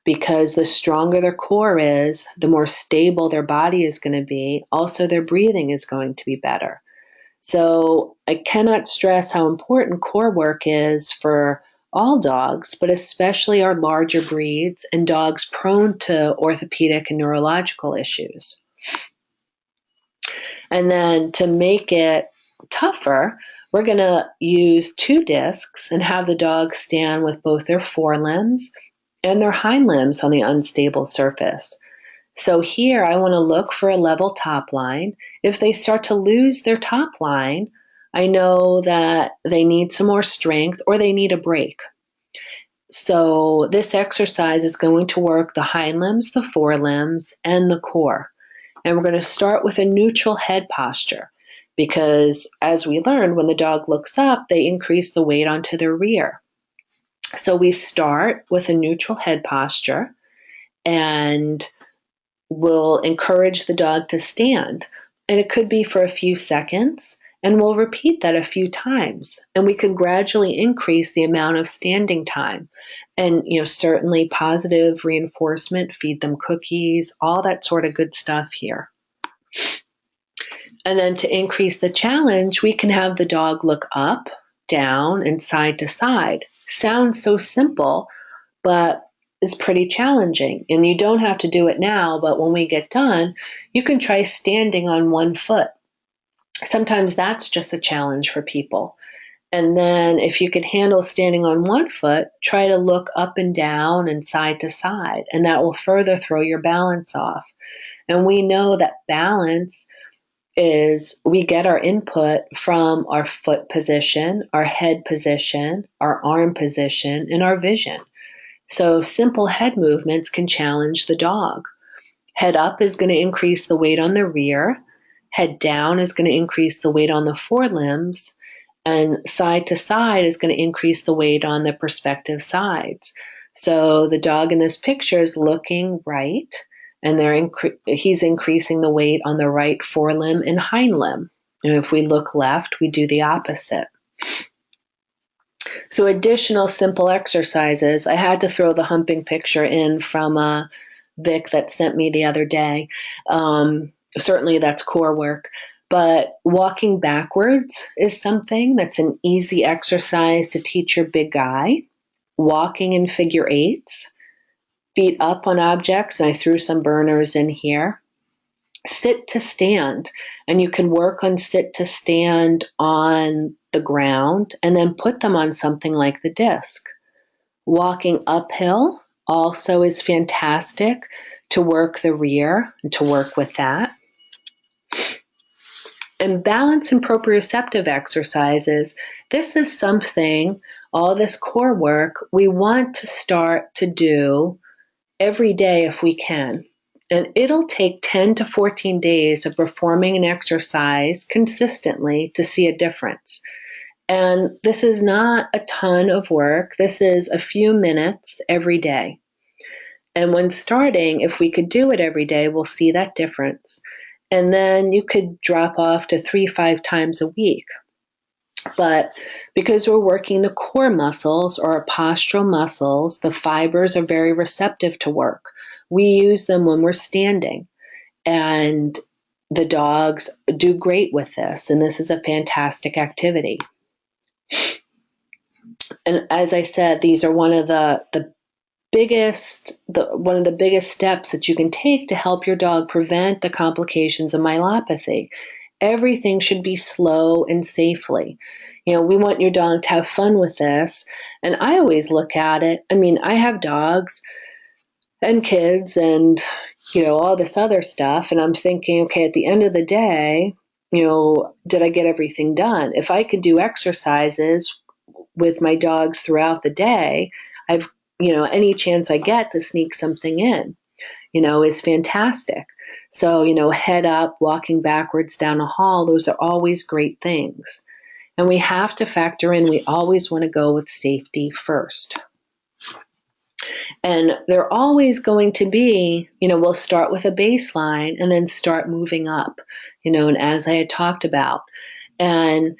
[SPEAKER 2] because the stronger their core is, the more stable their body is going to be. Also, their breathing is going to be better. So I cannot stress how important core work is for all dogs, but especially our larger breeds and dogs prone to orthopedic and neurological issues. And then to make it tougher, we're going to use 2 discs and have the dog stand with both their forelimbs and their hind limbs on the unstable surface. So here I want to look for a level top line. If they start to lose their top line, I know that they need some more strength or they need a break. So this exercise is going to work the hind limbs, the forelimbs, and the core. And we're going to start with a neutral head posture because, as we learned, when the dog looks up, they increase the weight onto their rear. So we start with a neutral head posture and we'll encourage the dog to stand. And it could be for a few seconds, and we'll repeat that a few times. And we can gradually increase the amount of standing time. And, certainly positive reinforcement, feed them cookies, all that sort of good stuff here. And then to increase the challenge, we can have the dog look up, down, and side to side. Sounds so simple, but is pretty challenging. And you don't have to do it now, but when we get done, you can try standing on one foot. Sometimes that's just a challenge for people. And then if you can handle standing on one foot, try to look up and down and side to side, and that will further throw your balance off. And we know that balance is we get our input from our foot position, our head position, our arm position, and our vision. So simple head movements can challenge the dog. Head up is going to increase the weight on the rear. Head down is going to increase the weight on the forelimbs. And side to side is going to increase the weight on the prospective sides. So the dog in this picture is looking right, and he's increasing the weight on the right forelimb and hind limb. And if we look left, we do the opposite. So additional simple exercises. I had to throw the humping picture in from Vic that sent me the other day. Certainly that's core work. But walking backwards is something that's an easy exercise to teach your big guy. Walking in figure eights. Feet up on objects, and I threw some burners in here. Sit to stand, and you can work on sit to stand on the ground and then put them on something like the disc. Walking uphill also is fantastic to work the rear and to work with that. And balance and proprioceptive exercises. This is something, all this core work, we want to start to do every day if we can. And it'll take 10 to 14 days of performing an exercise consistently to see a difference. And this is not a ton of work. This is a few minutes every day. And when starting, if we could do it every day, we'll see that difference. And then you could drop off to 3-5 times a week. But because we're working the core muscles or our postural muscles, the fibers are very receptive to work. We use them when we're standing. And the dogs do great with this. And this is a fantastic activity. And as I said, these are one of the biggest steps that you can take to help your dog prevent the complications of myelopathy. Everything should be slow and safely. We want your dog to have fun with this. And I always look at it. I have dogs and kids and, all this other stuff. And I'm thinking, okay, at the end of the day, did I get everything done? If I could do exercises with my dogs throughout the day, I've, any chance I get to sneak something in, is fantastic. So, head up, walking backwards down a hall, those are always great things. And we have to factor in, we always want to go with safety first. And they're always going to be, we'll start with a baseline and then start moving up, and as I had talked about. And,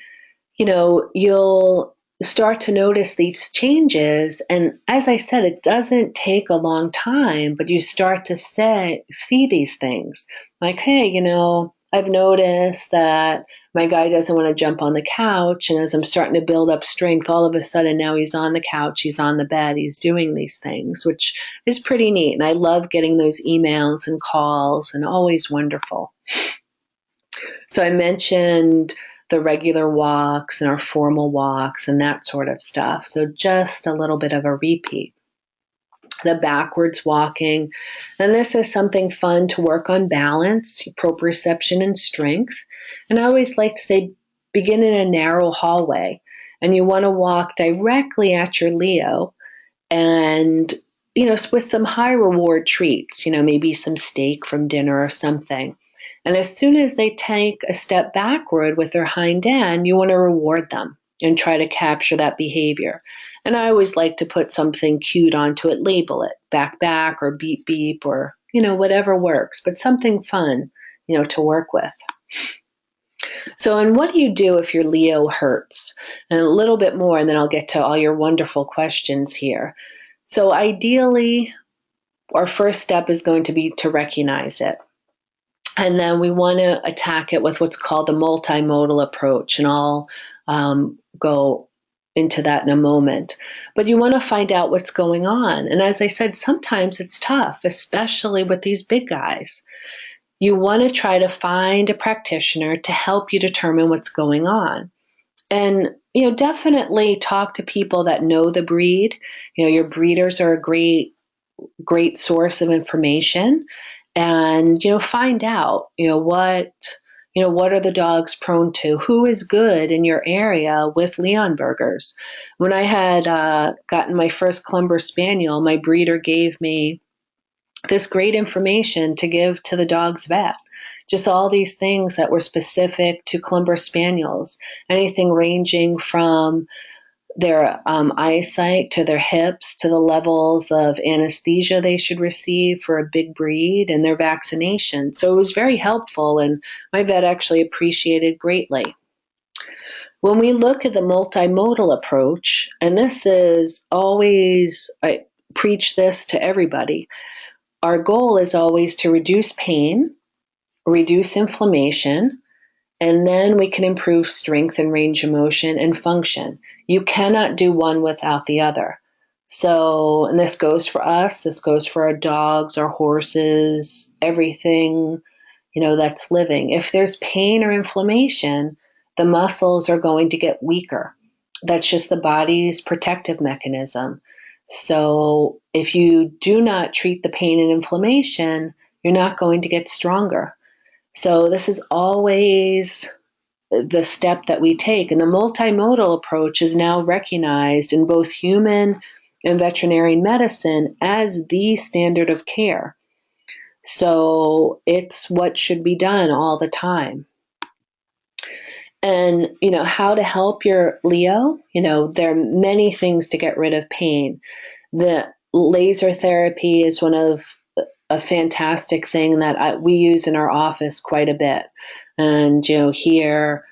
[SPEAKER 2] you'll start to notice these changes. And as I said, it doesn't take a long time, but you start to see these things like, hey, I've noticed that my guy doesn't want to jump on the couch. And as I'm starting to build up strength, all of a sudden now he's on the couch, he's on the bed, he's doing these things, which is pretty neat. And I love getting those emails and calls, and always wonderful. So I mentioned the regular walks and our formal walks and that sort of stuff. So just a little bit of a repeat. The backwards walking. And this is something fun to work on balance, proprioception, and strength. And I always like to say, begin in a narrow hallway. And you want to walk directly at your Leo and, with some high reward treats, maybe some steak from dinner or something. And as soon as they take a step backward with their hind end, you want to reward them and try to capture that behavior. And I always like to put something cute onto it, label it, back, or beep, beep, or, whatever works, but something fun, to work with. So, and what do you do if your Leo hurts? And a little bit more, and then I'll get to all your wonderful questions here. So ideally, our first step is going to be to recognize it. And then we want to attack it with what's called the multimodal approach. And I'll go into that in a moment. But you want to find out what's going on. And as I said, sometimes it's tough, especially with these big guys. You want to try to find a practitioner to help you determine what's going on. And, definitely talk to people that know the breed. Your breeders are a great source of information. And, find out, what are the dogs prone to? Who is good in your area with Leonbergers? When I had gotten my first Clumber Spaniel, my breeder gave me this great information to give to the dog's vet. Just all these things that were specific to Clumber Spaniels, anything ranging from their eyesight to their hips to the levels of anesthesia they should receive for a big breed and their vaccination. So it was very helpful, and my vet actually appreciated greatly. When we look at the multimodal approach, and this is always, I preach this to everybody, our goal is always to reduce pain, reduce inflammation, and then we can improve strength and range of motion and function. You cannot do one without the other. So, and this goes for us, this goes for our dogs, our horses, everything, that's living. If there's pain or inflammation, the muscles are going to get weaker. That's just the body's protective mechanism. So if you do not treat the pain and inflammation, you're not going to get stronger. So this is always the step that we take. And the multimodal approach is now recognized in both human and veterinary medicine as the standard of care. So it's what should be done all the time. And, how to help your Leo, there are many things to get rid of pain. The laser therapy is one of a fantastic thing that we use in our office quite a bit. And, here,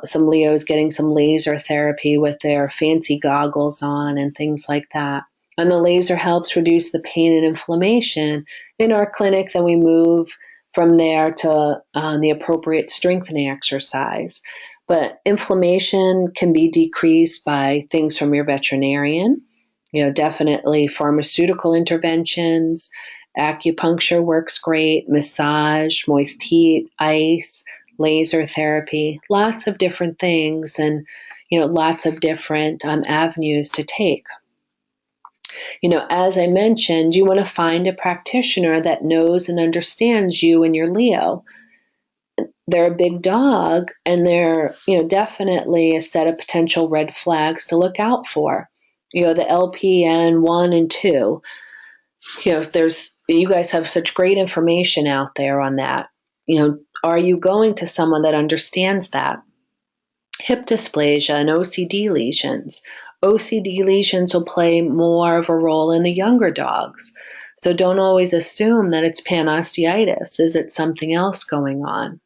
[SPEAKER 2] some Leos getting some laser therapy with their fancy goggles on and things like that. And the laser helps reduce the pain and inflammation in our clinic. Then we move from there to the appropriate strengthening exercise. But inflammation can be decreased by things from your veterinarian, definitely pharmaceutical interventions. Acupuncture works great, massage, moist heat, ice, laser therapy, lots of different things, and lots of different avenues to take. As I mentioned, you want to find a practitioner that knows and understands you and your Leo. they're a big dog, and they're, definitely a set of potential red flags to look out for. The LPN 1 and 2. There's you guys have such great information out there on that. Are you going to someone that understands that? Hip dysplasia and OCD lesions. OCD lesions will play more of a role in the younger dogs. So don't always assume that it's panosteitis. Is it something else going on?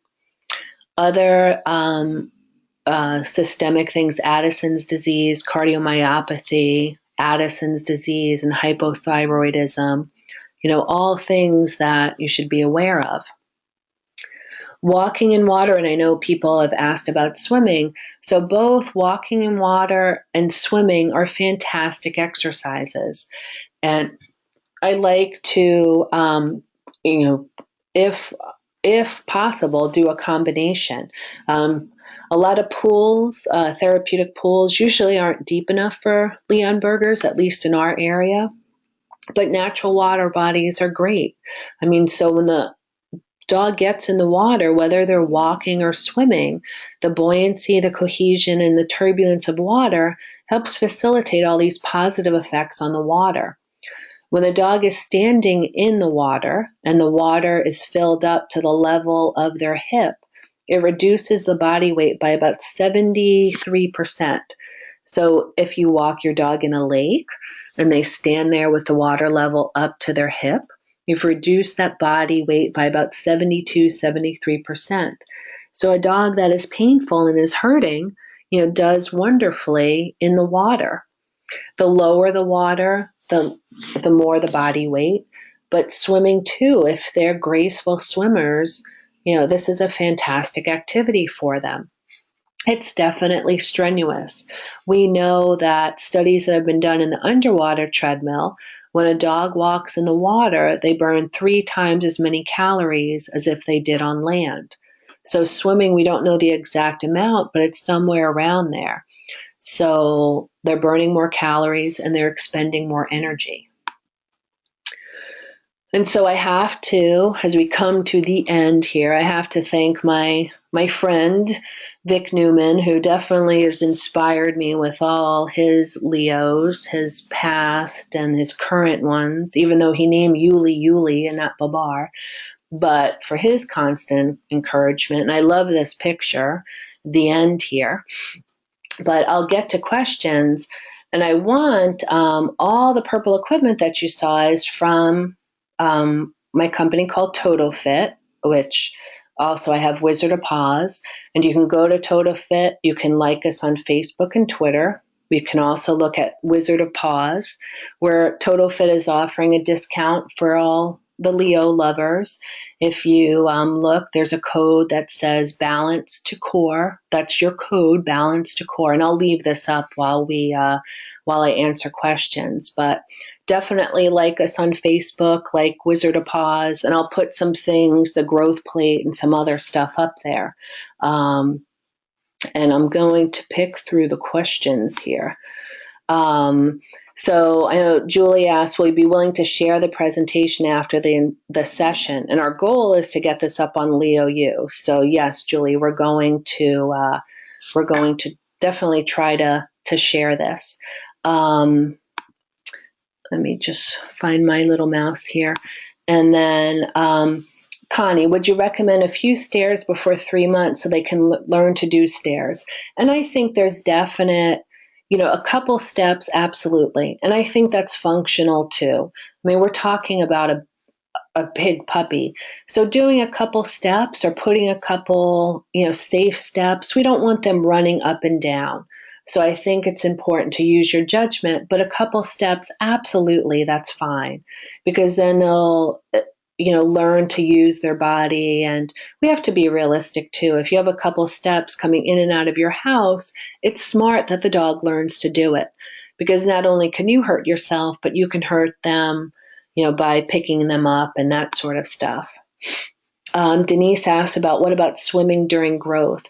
[SPEAKER 2] Other systemic things, Addison's disease, cardiomyopathy, Addison's disease, and hypothyroidism, all things that you should be aware of. Walking in water, and I know people have asked about swimming. So both walking in water and swimming are fantastic exercises. And I like to, if possible, do a combination. A lot of pools, therapeutic pools, usually aren't deep enough for Leonbergers, at least in our area. But natural water bodies are great. So when the dog gets in the water, whether they're walking or swimming, the buoyancy, the cohesion, and the turbulence of water helps facilitate all these positive effects on the water. When the dog is standing in the water and the water is filled up to the level of their hip, it reduces the body weight by about 73%. So if you walk your dog in a lake and they stand there with the water level up to their hip, you've reduced that body weight by about 73%. So a dog that is painful and is hurting, does wonderfully in the water. The lower the water, the more the body weight. But swimming too, if they're graceful swimmers, this is a fantastic activity for them. It's definitely strenuous. We know that studies that have been done in the underwater treadmill, when a dog walks in the water, they burn 3 times as many calories as if they did on land. So swimming, we don't know the exact amount, but it's somewhere around there. So they're burning more calories and they're expending more energy. And so I have to, as we come to the end here, I have to thank my friend, Vic Newman, who definitely has inspired me with all his Leos, his past and his current ones, even though he named Yuli and not Babar, but for his constant encouragement. And I love this picture, the end here. But I'll get to questions. And I want all the purple equipment that you saw is from my company called TotoFit, which also I have Wizard of Paws. And you can go to TotoFit. You can like us on Facebook and Twitter. You can also look at Wizard of Paws, where TotoFit is offering a discount for all the Leo lovers. If you look, there's a code that says Balance to Core. That's your code, Balance to Core. And I'll leave this up while I answer questions. But definitely like us on Facebook, like Wizard of Paws, and I'll put some things, the growth plate and some other stuff up there. And I'm going to pick through the questions here. So I know Julie asked, will you be willing to share the presentation after the session? And our goal is to get this up on Leo U. So yes, Julie, we're going to definitely try to share this. Let me just find my little mouse here. And then Connie, would you recommend a few stairs before 3 months so they can learn to do stairs? And I think there's definite, a couple steps, absolutely. And I think that's functional too. We're talking about a big puppy. So doing a couple steps or putting a couple, safe steps, we don't want them running up and down. So I think it's important to use your judgment, but a couple steps, absolutely, that's fine. Because then they'll, learn to use their body. And we have to be realistic too. If you have a couple steps coming in and out of your house, it's smart that the dog learns to do it. Because not only can you hurt yourself, but you can hurt them, by picking them up and that sort of stuff. Denise asked what about swimming during growth?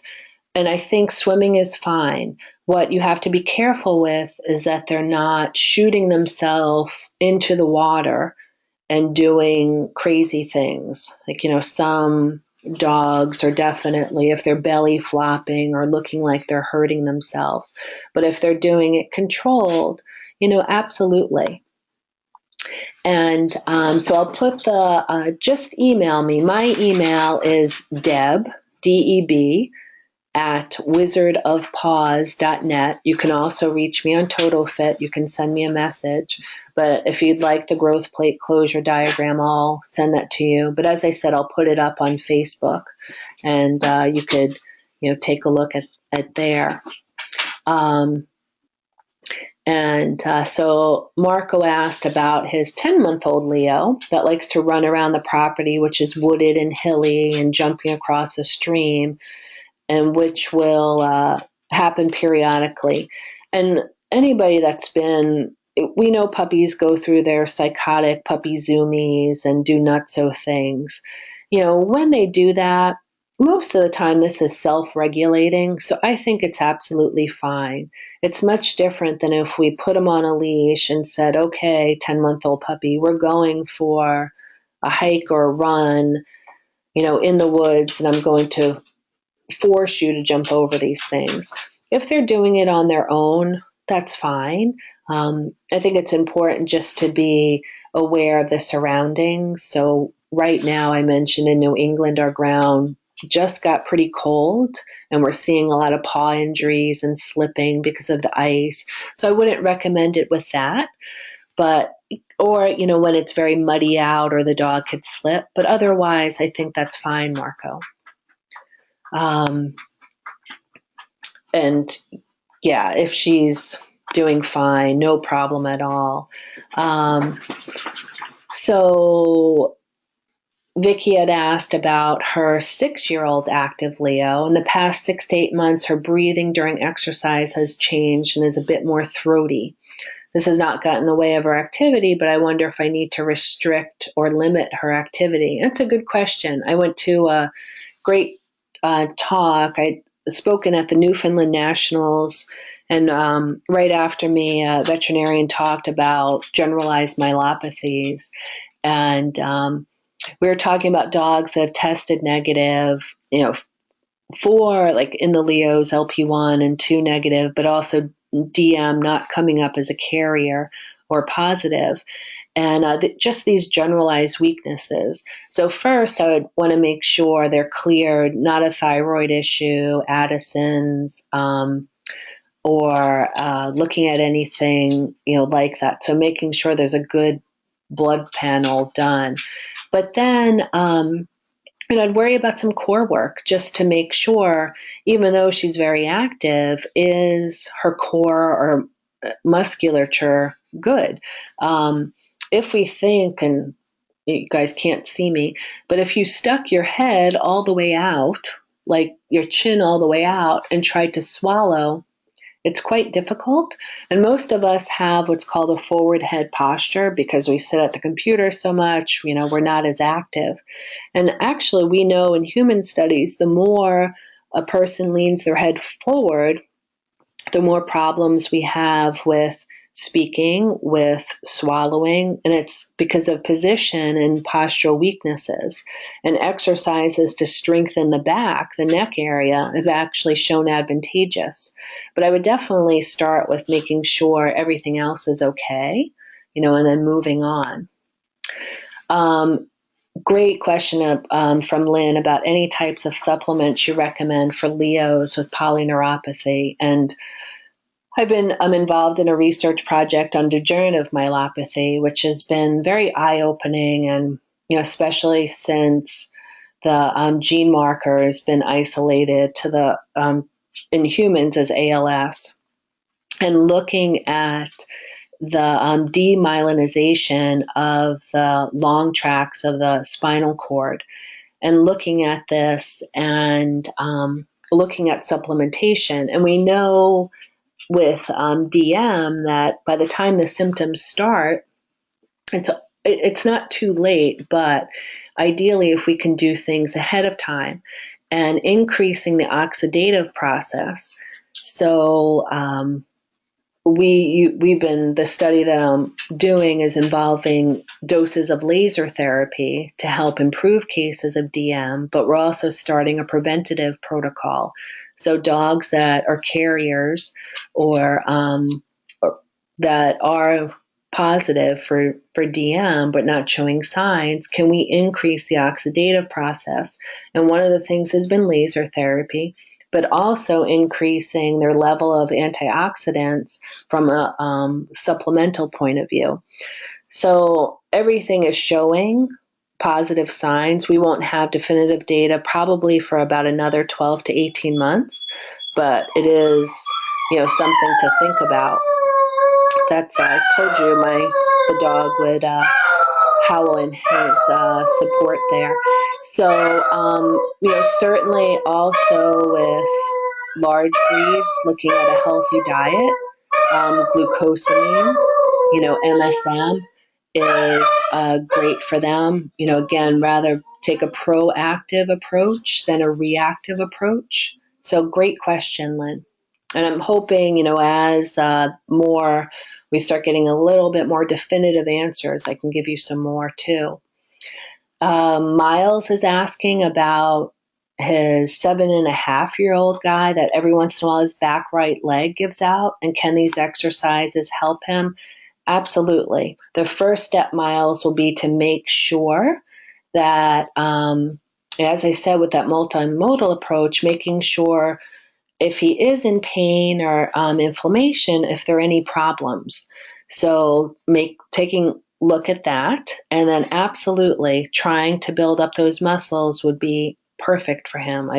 [SPEAKER 2] And I think swimming is fine. What you have to be careful with is that they're not shooting themselves into the water and doing crazy things. Like, some dogs are definitely, if they're belly flopping or looking like they're hurting themselves. But if they're doing it controlled, absolutely. And so I'll put just email me. My email is Deb, DEB, at wizardofpaws.net. You can also reach me on TotalFit. You can send me a message. But if you'd like the growth plate closure diagram, I'll send that to you. But as I said, I'll put it up on Facebook, and you could, take a look at there. So Marco asked about his 10-month-old Leo that likes to run around the property, which is wooded and hilly, and jumping across a stream, and which will happen periodically. And anybody we know puppies go through their psychotic puppy zoomies and do nutso things. When they do that, most of the time this is self-regulating, so I think it's absolutely fine. It's much different than if we put them on a leash and said, okay, 10-month-old puppy, we're going for a hike or a run, in the woods, and I'm going to force you to jump over these things. If they're doing it on their own, that's fine. I think it's important just to be aware of the surroundings. So right now, I mentioned in New England, our ground just got pretty cold, and we're seeing a lot of paw injuries and slipping because of the ice. So I wouldn't recommend it with that. Or when it's very muddy out or the dog could slip. But otherwise, I think that's fine, Marco. And yeah, if she's doing fine, no problem at all. So Vicky had asked about her 6-year-old active Leo. In the past 6 to 8 months, her breathing during exercise has changed and is a bit more throaty. This has not gotten in the way of her activity, but I wonder if I need to restrict or limit her activity. That's a good question. I went to a great talk. I'd spoken at the Newfoundland Nationals, and right after me, a veterinarian talked about generalized myelopathies. And we were talking about dogs that have tested negative, for, like in the Leos, LP1 and 2 negative, but also DM not coming up as a carrier or positive. And just these generalized weaknesses. So first, I would want to make sure they're cleared, not a thyroid issue, Addison's, or looking at anything, like that. So making sure there's a good blood panel done. But then, I'd worry about some core work just to make sure, even though she's very active, is her core or musculature good? If we think, and you guys can't see me, but if you stuck your head all the way out, like your chin all the way out, and tried to swallow, it's quite difficult. And most of us have what's called a forward head posture because we sit at the computer so much, we're not as active. And actually, we know in human studies, the more a person leans their head forward, the more problems we have with speaking, with swallowing, and it's because of position and postural weaknesses. And exercises to strengthen the back, the neck area, have actually shown advantageous. But I would definitely start with making sure everything else is okay, and then moving on. Great question from Lynn about any types of supplements you recommend for Leos with polyneuropathy. And I'm involved in a research project on degenerative myelopathy, which has been very eye-opening, and especially since the gene marker has been isolated to the in humans as ALS, and looking at the demyelinization of the long tracts of the spinal cord, and looking at this and looking at supplementation, and we know with DM that by the time the symptoms start, it's not too late, but ideally if we can do things ahead of time and increasing the oxidative process. So the study that I'm doing is involving doses of laser therapy to help improve cases of DM, but we're also starting a preventative protocol. So dogs that are carriers or that are positive for DM but not showing signs, can we increase the oxidative process? And one of the things has been laser therapy, but also increasing their level of antioxidants from a supplemental point of view. So everything is showing positive signs. We won't have definitive data probably for about another 12 to 18 months, but it is, something to think about. That's I told you the dog would howl in his support there. So certainly also with large breeds, looking at a healthy diet, glucosamine, MSM is great for them. Again, rather take a proactive approach than a reactive approach. So great question, Lynn. And I'm hoping, as more we start getting a little bit more definitive answers, I can give you some more too. Miles is asking about his 7.5-year-old guy that every once in a while his back right leg gives out, and can these exercises help him? Absolutely. The first step, Miles, will be to make sure that, as I said, with that multimodal approach, making sure if he is in pain or inflammation, if there are any problems. So taking look at that, and then absolutely trying to build up those muscles would be perfect for him.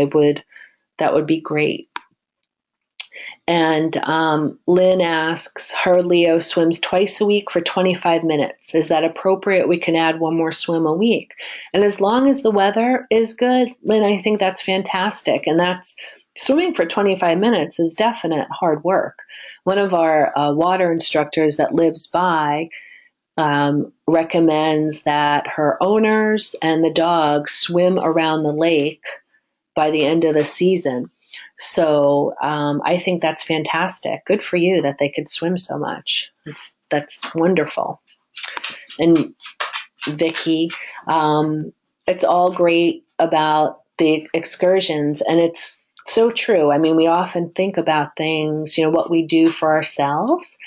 [SPEAKER 2] That would be great. And Lynn asks, her Leo swims twice a week for 25 minutes. Is that appropriate? We can add one more swim a week. And as long as the weather is good, Lynn, I think that's fantastic. And swimming for 25 minutes is definite hard work. One of our water instructors that lives by recommends that her owners and the dog swim around the lake by the end of the season. So I think that's fantastic. Good for you that they could swim so much. That's wonderful. And Vicky, it's all great about the excursions, and it's so true. I mean, we often think about things, what we do for ourselves,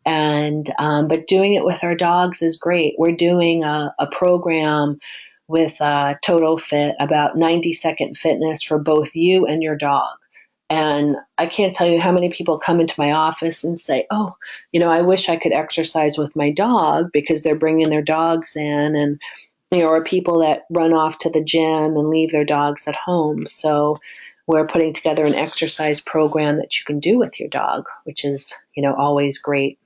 [SPEAKER 2] and but doing it with our dogs is great. We're doing a program with Total Fit about 90-second fitness for both you and your dog. And I can't tell you how many people come into my office and say, oh, I wish I could exercise with my dog, because they're bringing their dogs in, and, or people that run off to the gym and leave their dogs at home. So we're putting together an exercise program that you can do with your dog, which is, always great.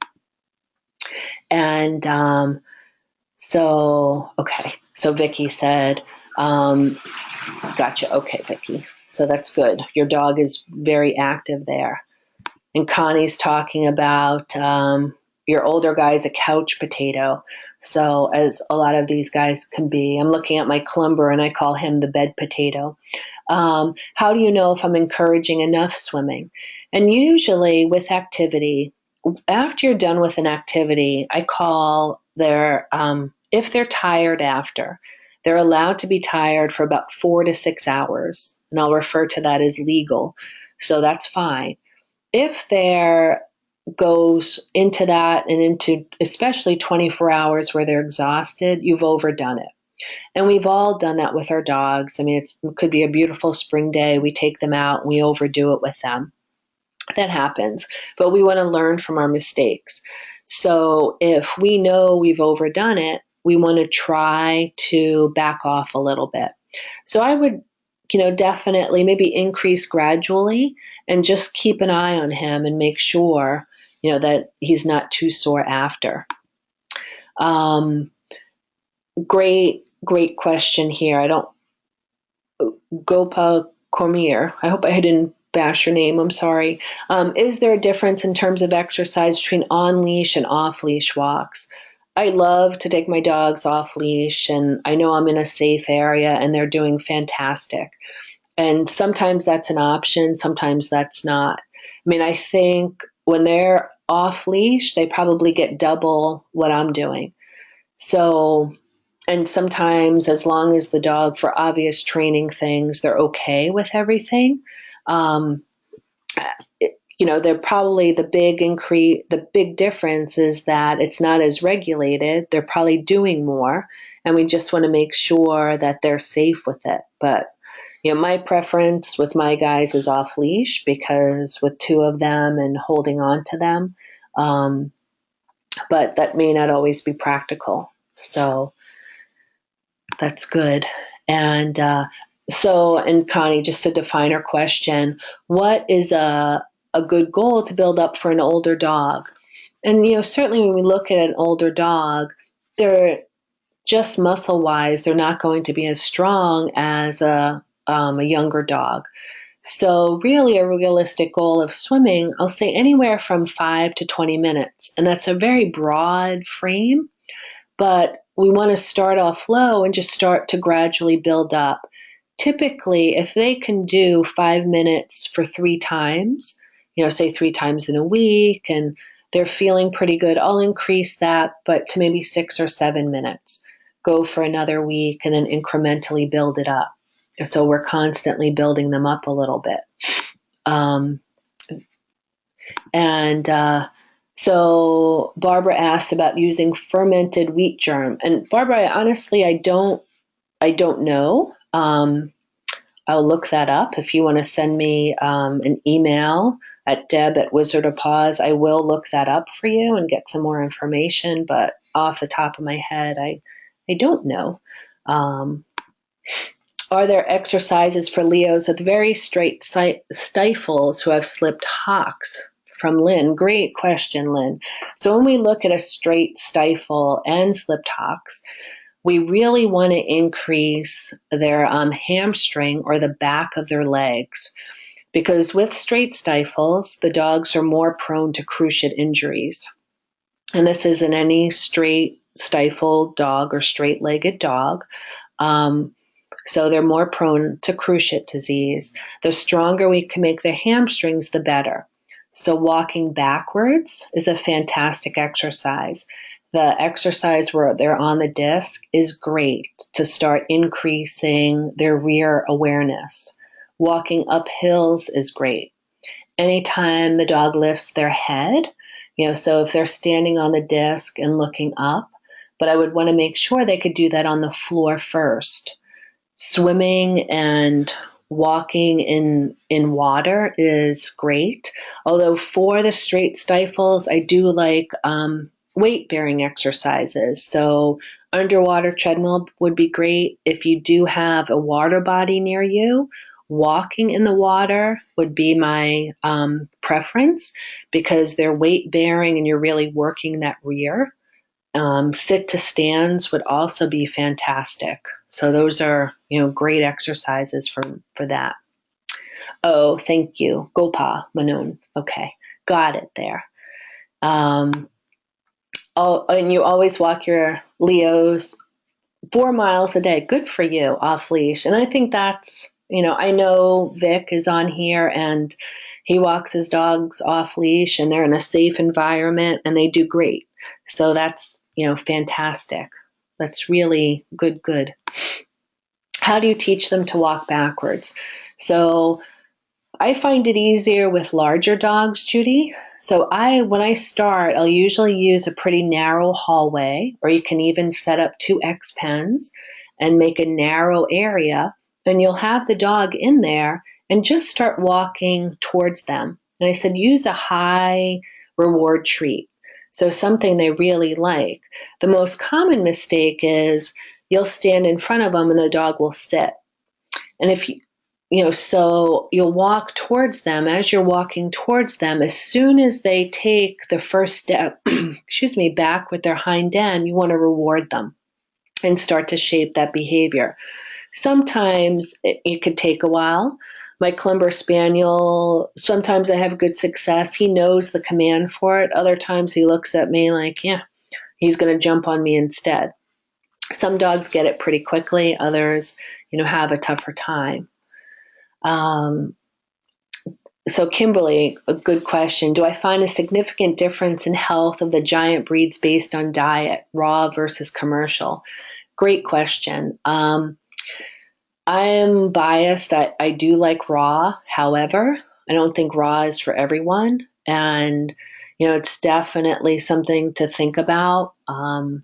[SPEAKER 2] And so Vicky said, gotcha. Okay, Vicky. So that's good. Your dog is very active there. And Connie's talking about your older guy's a couch potato. So as a lot of these guys can be, I'm looking at my Clumber and I call him the bed potato. How do you know if I'm encouraging enough swimming? And usually with activity, after you're done with an activity, I call if they're tired after, they're allowed to be tired for about 4 to 6 hours, and I'll refer to that as legal. So that's fine. If there goes into that and into especially 24 hours where they're exhausted, you've overdone it. And we've all done that with our dogs. I mean, it could be a beautiful spring day. We take them out and we overdo it with them. That happens, but we want to learn from our mistakes. So if we know we've overdone it, we want to try to back off a little bit. So I would, definitely maybe increase gradually and just keep an eye on him and make sure, that he's not too sore after. Great question here. Gopa Cormier, I hope I didn't bash your name, I'm sorry. Is there a difference in terms of exercise between on-leash and off-leash walks? I love to take my dogs off leash, and I know I'm in a safe area and they're doing fantastic. And sometimes that's an option, sometimes that's not. I mean, I think when they're off leash, they probably get double what I'm doing. So, and sometimes, as long as the dog, for obvious training things, they're okay with everything. Um, they're probably the big difference is that it's not as regulated. They're probably doing more, and we just want to make sure that they're safe with it. But my preference with my guys is off leash, because with two of them and holding on to them, but that may not always be practical. So that's good. And and Connie, just to define our question, what is a good goal to build up for an older dog? And certainly when we look at an older dog, they're just muscle wise, they're not going to be as strong as a younger dog. So really, a realistic goal of swimming, I'll say anywhere from 5 to 20 minutes, and that's a very broad frame. But we want to start off low and just start to gradually build up. Typically, if they can do 5 minutes for 3 times, say 3 times in a week, and they're feeling pretty good, I'll increase that, but to maybe 6 or 7 minutes. Go for another week and then incrementally build it up. So we're constantly building them up a little bit. So Barbara asked about using fermented wheat germ, and Barbara, honestly, I don't know. I'll look that up. If you want to send me an email at deb@wizardofpaws, I will look that up for you and get some more information. But off the top of my head, I don't know. Are there exercises for Leos with very straight stifles who have slipped hocks? From Lynn. Great question, Lynn. So when we look at a straight stifle and slipped hocks, we really want to increase their hamstring or the back of their legs, because with straight stifles, the dogs are more prone to cruciate injuries. And this is in any straight stifled dog or straight-legged dog. So they're more prone to cruciate disease. The stronger we can make their hamstrings, the better. So walking backwards is a fantastic exercise. The exercise where they're on the disc is great to start increasing their rear awareness. Walking up hills is great. Anytime the dog lifts their head, so if they're standing on the disc and looking up, but I would want to make sure they could do that on the floor first. Swimming and walking in water is great. Although for the straight stifles, I do like weight-bearing exercises. So underwater treadmill would be great. If you do have a water body near you, walking in the water would be my preference, because they're weight-bearing and you're really working that rear. Sit to stands would also be fantastic. So those are, great exercises for that. Oh, thank you. Gopa Manoon. Okay. Got it there. And you always walk your Leos 4 miles a day. Good for you, off leash. And I think that's, I know Vic is on here and he walks his dogs off leash and they're in a safe environment and they do great. So that's, fantastic. That's really good. How do you teach them to walk backwards? So I find it easier with larger dogs, Judy. So when I start, I'll usually use a pretty narrow hallway, or you can even set up 2 X pens and make a narrow area, and you'll have the dog in there and just start walking towards them. And I said, use a high reward treat. So something they really like. The most common mistake is you'll stand in front of them and the dog will sit. And if so you'll walk towards them. As you're walking towards them, as soon as they take the first step, back with their hind end, you want to reward them and start to shape that behavior. Sometimes it could take a while. My Clumber Spaniel, sometimes I have good success. He knows the command for it. Other times he looks at me like, yeah, he's going to jump on me instead. Some dogs get it pretty quickly. Others, have a tougher time. So Kimberly, a good question. Do I find a significant difference in health of the giant breeds based on diet, raw versus commercial? Great question. I am biased. I do like raw. However, I don't think raw is for everyone. And, it's definitely something to think about. I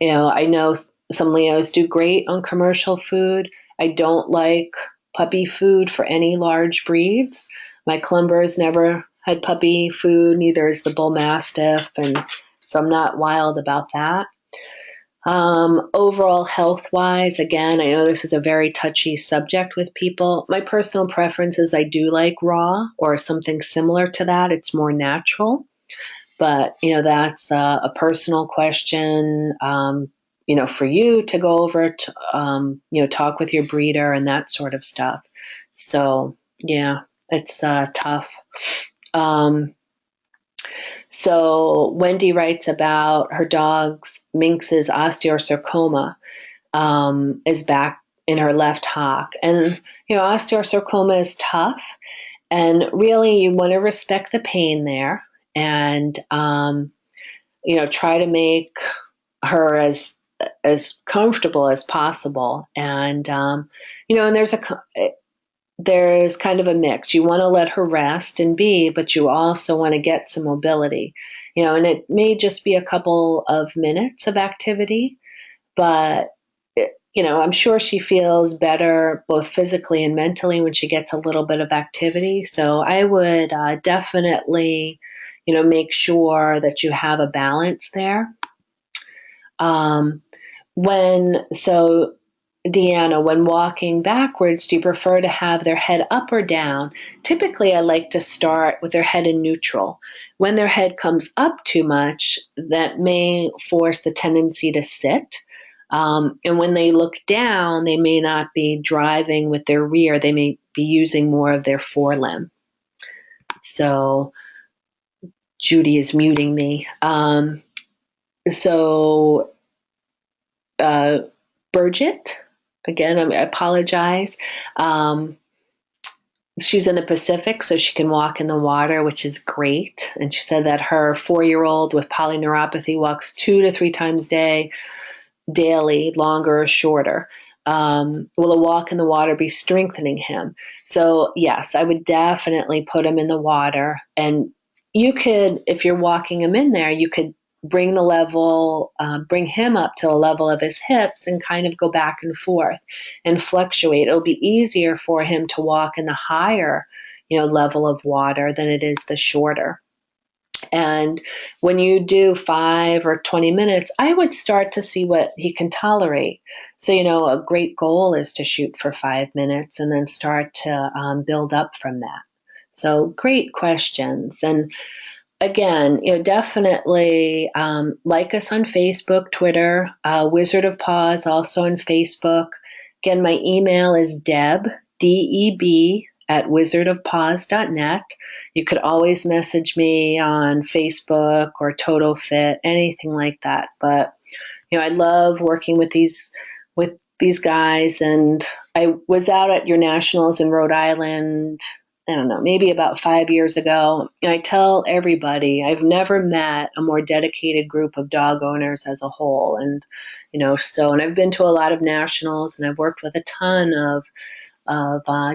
[SPEAKER 2] know some Leos do great on commercial food. I don't like puppy food for any large breeds. My Clumbers never had puppy food, neither is the Bull Mastiff. And so I'm not wild about that. Overall health wise, again, I know this is a very touchy subject with people. My personal preference is I do like raw or something similar to that. It's more natural, but that's a personal question. For you to go over to, talk with your breeder and that sort of stuff. So yeah, it's tough. So Wendy writes about her dog's Minx's osteosarcoma is back in her left hock. And, osteosarcoma is tough. And really, you want to respect the pain there and, try to make her as comfortable as possible. And, and there's kind of a mix. You want to let her rest and be, but you also want to get some mobility, and it may just be a couple of minutes of activity, but I'm sure she feels better both physically and mentally when she gets a little bit of activity. So I would definitely, make sure that you have a balance there. Deanna, when walking backwards, do you prefer to have their head up or down? Typically, I like to start with their head in neutral. When their head comes up too much, that may force the tendency to sit. And when they look down, they may not be driving with their rear. They may be using more of their forelimb. So Judy is muting me. Bridget, again, I apologize. She's in the Pacific, so she can walk in the water, which is great. And she said that her 4-year-old with polyneuropathy walks 2 to 3 times daily, longer or shorter. Will a walk in the water be strengthening him? So yes, I would definitely put him in the water. And you could, if you're walking him in there, you could bring bring him up to the level of his hips and kind of go back and forth and fluctuate. It'll be easier for him to walk in the higher, level of water than it is the shorter. And when you do 5 or 20 minutes, I would start to see what he can tolerate. So, a great goal is to shoot for 5 minutes and then start to build up from that. So great questions. And again, definitely like us on Facebook, Twitter, Wizard of Paws, also on Facebook. Again, my email is Deb, D-E-B, at wizardofpaws.net. You could always message me on Facebook or TotoFit, anything like that. But, I love working with these guys. And I was out at your nationals in Rhode Island, I don't know, maybe about 5 years ago. And I tell everybody, I've never met a more dedicated group of dog owners as a whole. And, and I've been to a lot of nationals and I've worked with a ton of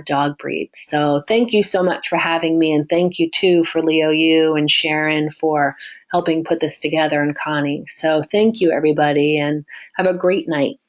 [SPEAKER 2] dog breeds. So thank you so much for having me. And thank you too for Leo Yu and Sharon for helping put this together, and Connie. So thank you everybody and have a great night.